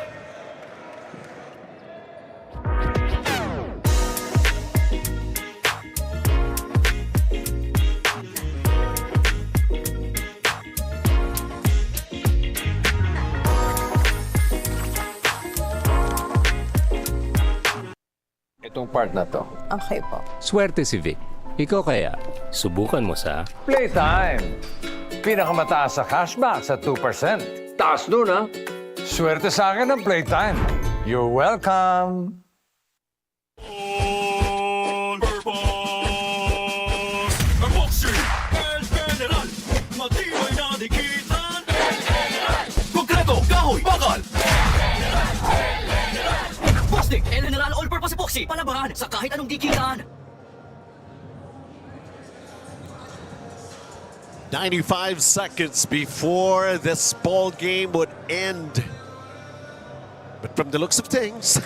Itong part na to. Okay po. Swerte si Vic. Ikaw kaya, subukan mo sa Playtime! Pinakamataas sa cashback sa 2%. Taas nun, ha? Swerte sa akin ang Playtime. You're welcome! Konkreto, kahoy, bakal! Plastic, El General All-Purpose Epoxy. Palabahan sa kahit anong dikitan. 95 seconds before this ball game would end. But from the looks of things,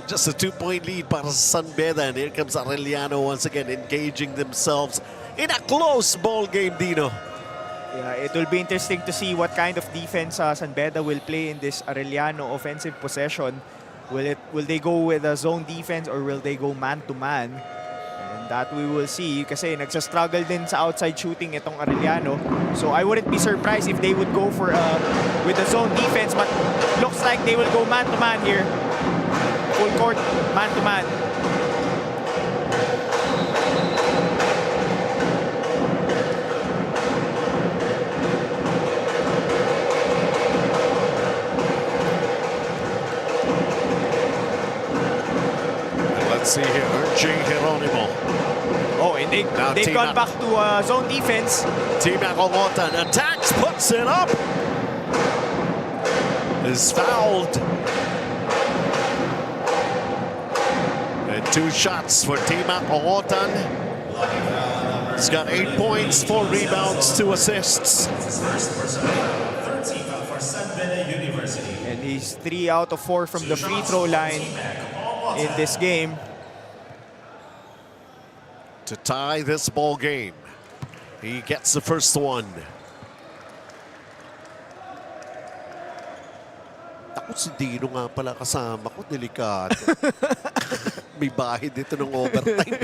just a 2-point lead para sa San Beda. And here comes Arellano once again engaging themselves in a close ball game, Dino. Yeah, it will be interesting to see what kind of defense San Beda will play in this Arellano offensive possession. Will they go with a zone defense or will they go man-to-man? And that we will see kasi nagsa-struggle din sa outside shooting itong Arellano. So I wouldn't be surprised if they would go for with a zone defense, but looks like they will go man-to-man here. Full court, man-to-man. Let's see here, J. Geronimo. Oh, and they've gone back to zone defense. Team Wharton attacks, puts it up. Is fouled. And 2 shots for Team Wharton. He's got 8 points, 4 rebounds, 2 assists. For San Beda University. And he's 3 out of 4 from the free throw line in this game. To tie this ball game. He gets the first one. Ako si Dino nga pala kasama ko, delikado. May bahid dito ng overtime.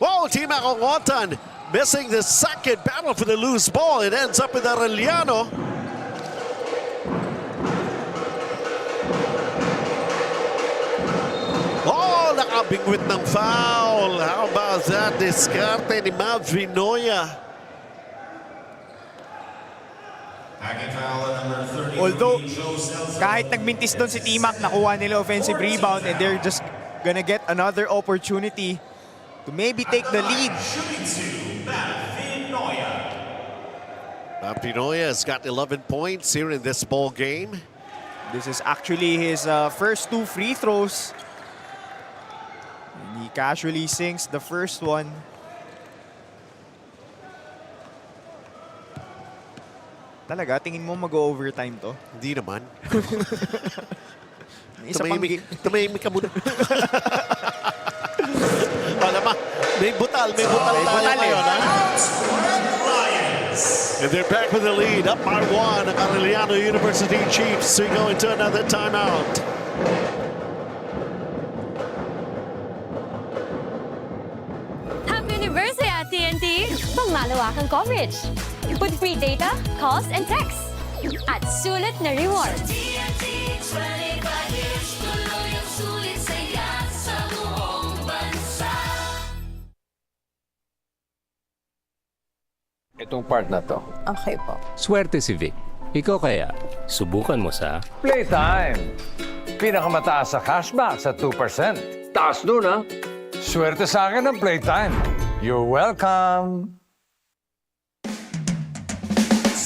Wow, Team Wharton missing the second battle for the loose ball. It ends up with Arellano. Oh, nakabingwit ng foul. How about that? Diskarte ni Mav Vinoya. Although, kahit nagmintis doon si T-Mac, nakuha nila offensive rebound and they're just gonna get another opportunity to maybe take the lead. Mav Vinoya has got 11 points here in this ball game. This is actually his first 2 free throws. And he casually sinks the first one. Talaga, tingin mo mag-overtime to? Hindi naman. Isa pang Tumahimik ka muna. Alam mo, may butal tayo ngayon, ha? And they're back with the lead, up by 1 ng Arellano University Chiefs. We go into another timeout. Happy anniversary at TNT! Pangmalawakang coverage. With free data, calls, and texts. At sulit na rewards. Itong part na to. Okay po. Swerte si Vic. Ikaw kaya, subukan mo sa Playtime! Pinakamataas sa cashback sa 2%. Taas nun, ha? Swerte sa akin ng Playtime. You're welcome!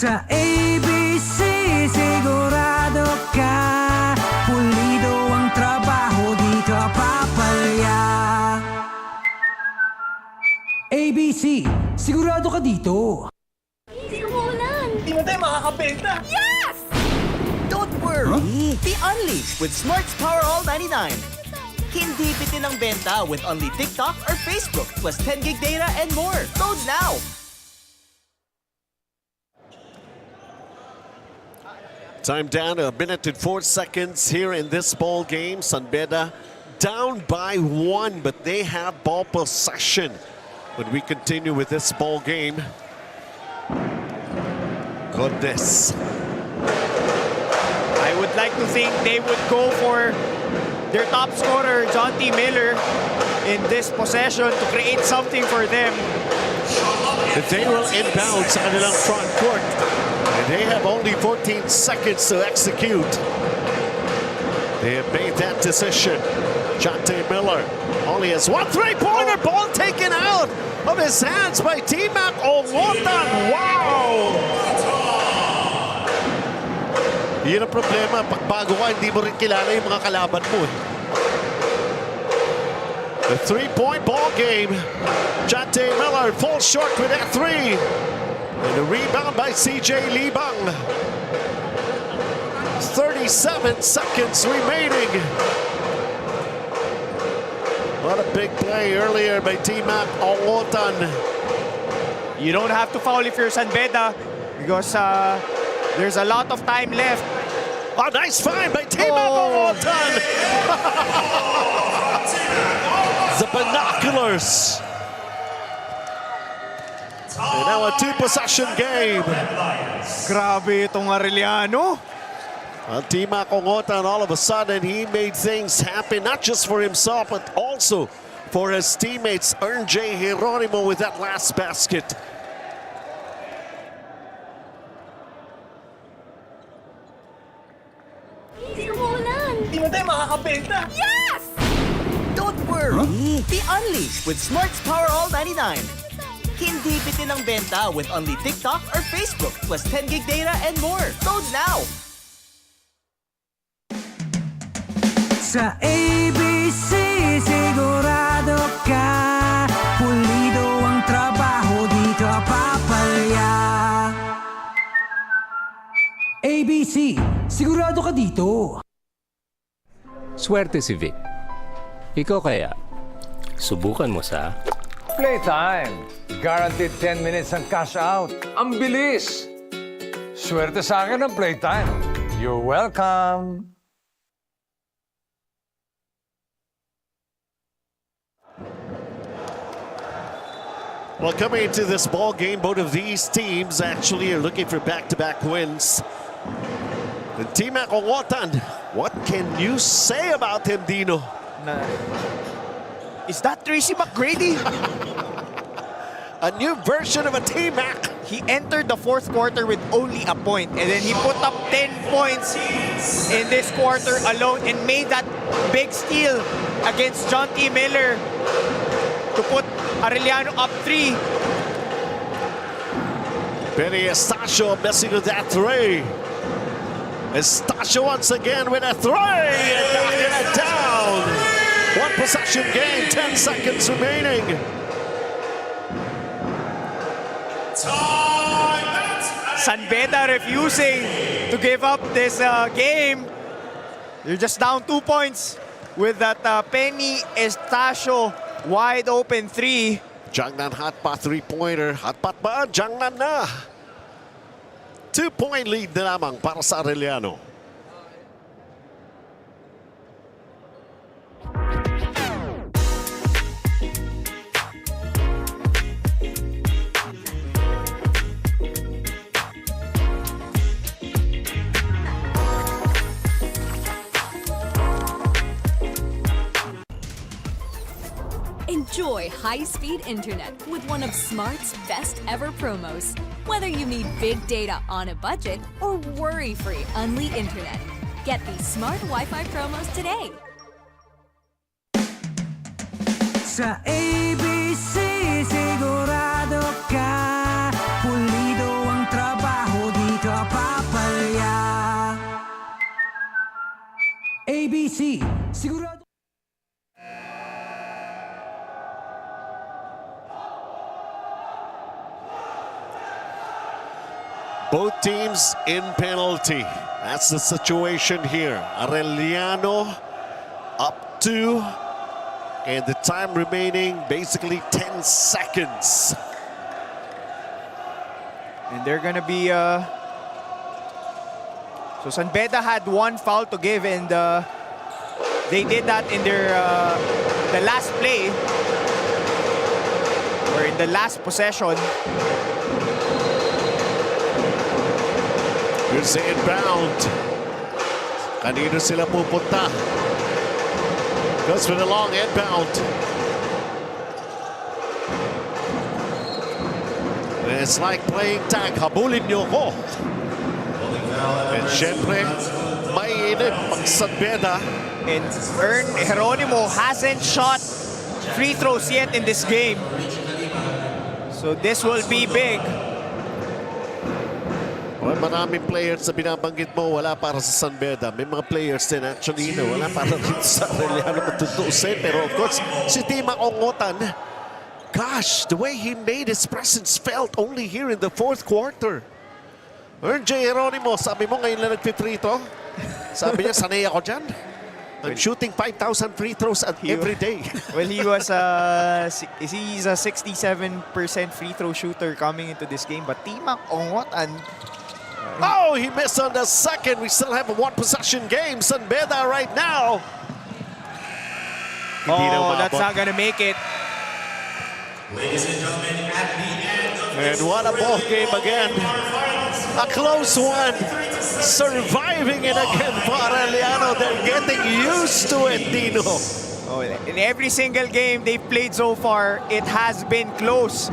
Sa ABC, sigurado ka. Pulido ang trabaho, di ka papalya. ABC, sigurado ka dito. Hindi mo tayo makakabenta. Yes! Don't worry! Be unleashed with Smart's Power All 99. Hindi bitin ang benta with only TikTok or Facebook plus 10 gig data and more. Load now! Time down to 1 minute and 4 seconds here in this ball game. Beda down by 1, but they have ball possession when we continue with this ball game. Goodness. I would like to think they would go for their top scorer, John T. Miller, in this possession to create something for them. They will inbound sa kanilang front court. And they have only 14 seconds to execute. They have made that decision. Jonte Miller only has 1 3-pointer. Ball taken out of his hands by T-Mac Ongotan. Wow! Yun ang problema. Pag bago ka, hindi mo rin kilala yung mga kalaban mo. The 3-point ball game. Jonte Miller falls short with that 3. And a rebound by CJ Libang. 37 seconds remaining. What a big play earlier by T-Mac Ongotan. You don't have to foul if you're San Beda because there's a lot of time left. Oh, nice find by T-Mac Ongotan. The binoculars. And now a 2-possession game. Grabe itong Arellano. T-Mac Ongotan, all of a sudden, he made things happen, not just for himself, but also for his teammates. J. Geronimo with that last basket. Hindi mo tayo makakabenta. Yes! Don't worry! Be unleashed with Smart's Power All 99. Hindi bitin ang benta with only TikTok or Facebook plus 10 gig data and more. Load now! Sa ABC, sigurado ka. Pulido ang trabaho, di ka papalya. ABC, sigurado ka dito. swerte si Vic. Ikaw kaya, subukan mo sa Playtime! Guaranteed 10 minutes ang cash out. Ang bilis! Swerte sa akin ng Playtime. You're welcome! Well, coming into this ball game, both of these teams actually are looking for back-to-back wins. And Team Akongotan, what can you say about him, Dino? Is that Tracy McGrady? A new version of a Team Mac. He entered the fourth quarter with only a point, and then he put up 10 points in this quarter alone and made that big steal against John T. Miller to put Arellano up 3. Benny Estacio messing with that three. Estacio once again with a three and knocking it down. One possession game, 10 seconds remaining. San Beda refusing to give up this game. They're just down 2 points with that Penny Estacio wide open 3. Jangnan hotpot three-pointer. Hotpot ba? Jangnan na. 2-point lead na lamang para sa Arellano. Enjoy high-speed internet with one of Smart's best ever promos. Whether you need big data on a budget or worry-free Unli internet, get these smart Wi-Fi promos today. Sa ABC, sigurado ka. Pulido ang trabaho, di ka papalya. ABC, sigurado. Both teams in penalty. That's the situation here. Arellano up 2. And the time remaining, basically 10 seconds. And they're gonna be... So San Beda had 1 foul to give, and they did that in their the last play, or in the last possession. Here's the inbound. Kanino sila pupunta? Goes for the long inbound. It's like playing tag. Habulin niyo ko. And syempre, mainit pag San Beda. And Geronimo hasn't shot free throws yet in this game. So this will be big. Well, maraming players na binabanggit mo wala para sa San Beda. May mga players din actually na wala para rin sa Arellano matutusin. Pero of course, si Team Akongotan, gosh, the way he made his presence felt only here in the fourth quarter. J. Geronimo, sabi mo ngayon lang nagpi-free throw? Sabi niya, sanay ako dyan. I'm shooting 5,000 free throws every day. Well, he's a 67% free throw shooter coming into this game. But Team Akongotan, oh, he missed on the second. We still have a 1-possession game. San Beda right now. Oh, that's not gonna make it. Ladies and gentlemen, at the end of And what a ball game again. A close one. Surviving it again for Arellano. They're getting used to it, Dino. Oh, in every single game they've played so far, it has been close.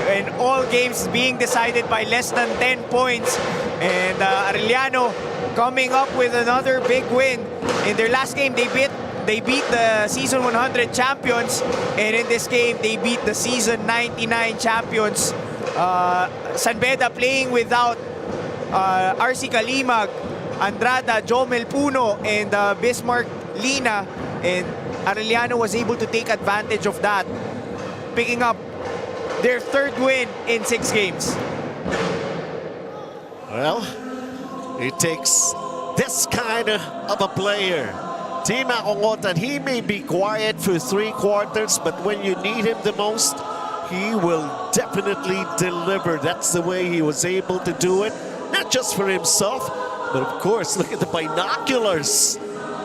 And all games being decided by less than 10 points. And Arellano coming up with another big win. In their last game, they beat the season 100 champions. And in this game, they beat the season 99 champions. San Beda playing without RC Kalimag, Andrada, Jomel Puno, and Bismarck Lina. And Arellano was able to take advantage of that, picking up their 3rd win in 6 games. Well, it takes this kind of a player. Team Akongotan, he may be quiet for 3 quarters, but when you need him the most, he will definitely deliver. That's the way he was able to do it, not just for himself, but of course, look at the binoculars.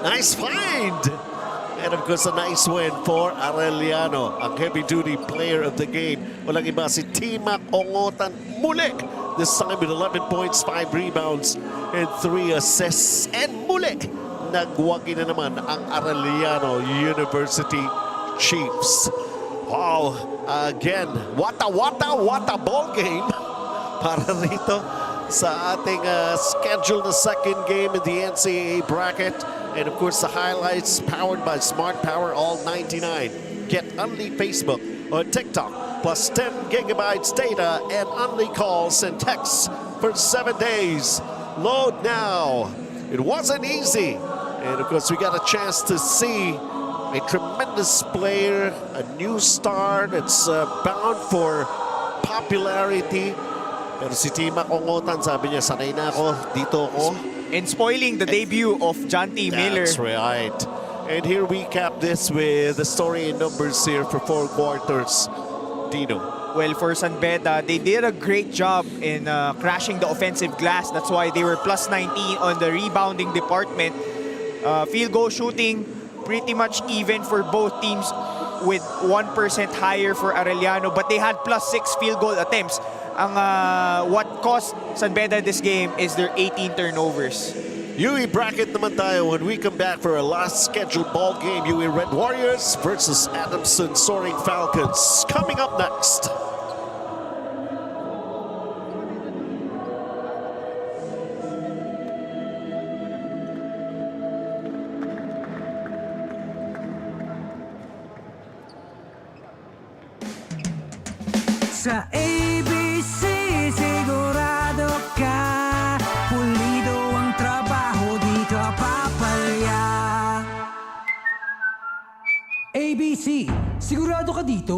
Nice find. And of course, a nice win for Arellano, ang heavy-duty player of the game. Walang iba si Timac Ongotan muli. This time with 11 points, 5 rebounds, and 3 assists. And muli, nagwagi na naman ang Arellano University Chiefs. Wow, again, what a ball game para rito sa ating scheduled na second game in the NCAA bracket. And of course, the highlights powered by Smart Power All 99. Get Unli Facebook or TikTok plus 10 gigabytes data and Unli calls and texts for 7 days. Load now. It wasn't easy. And of course, we got a chance to see a tremendous player, a new star that's bound for popularity. Pero si Timac Ongotan, sabi niya, sanay na ako, dito ako. And spoiling the debut of John T. Miller. That's right. And here we cap this with the story in numbers here for 4 quarters. Dino. Well, for San Beda, they did a great job in crashing the offensive glass. That's why they were plus 19 on the rebounding department. Field goal shooting, pretty much even for both teams with 1% higher for Arellano. But they had plus 6 field goal attempts. What cost San Beda this game is their 18 turnovers. UE bracket naman tayo when we come back for our last scheduled ball game. UE Red Warriors versus Adamson Soaring Falcons. Coming up next. Sa ABC sigurado ka, pulido ang trabaho, di ka papalya. ABC, sigurado ka dito.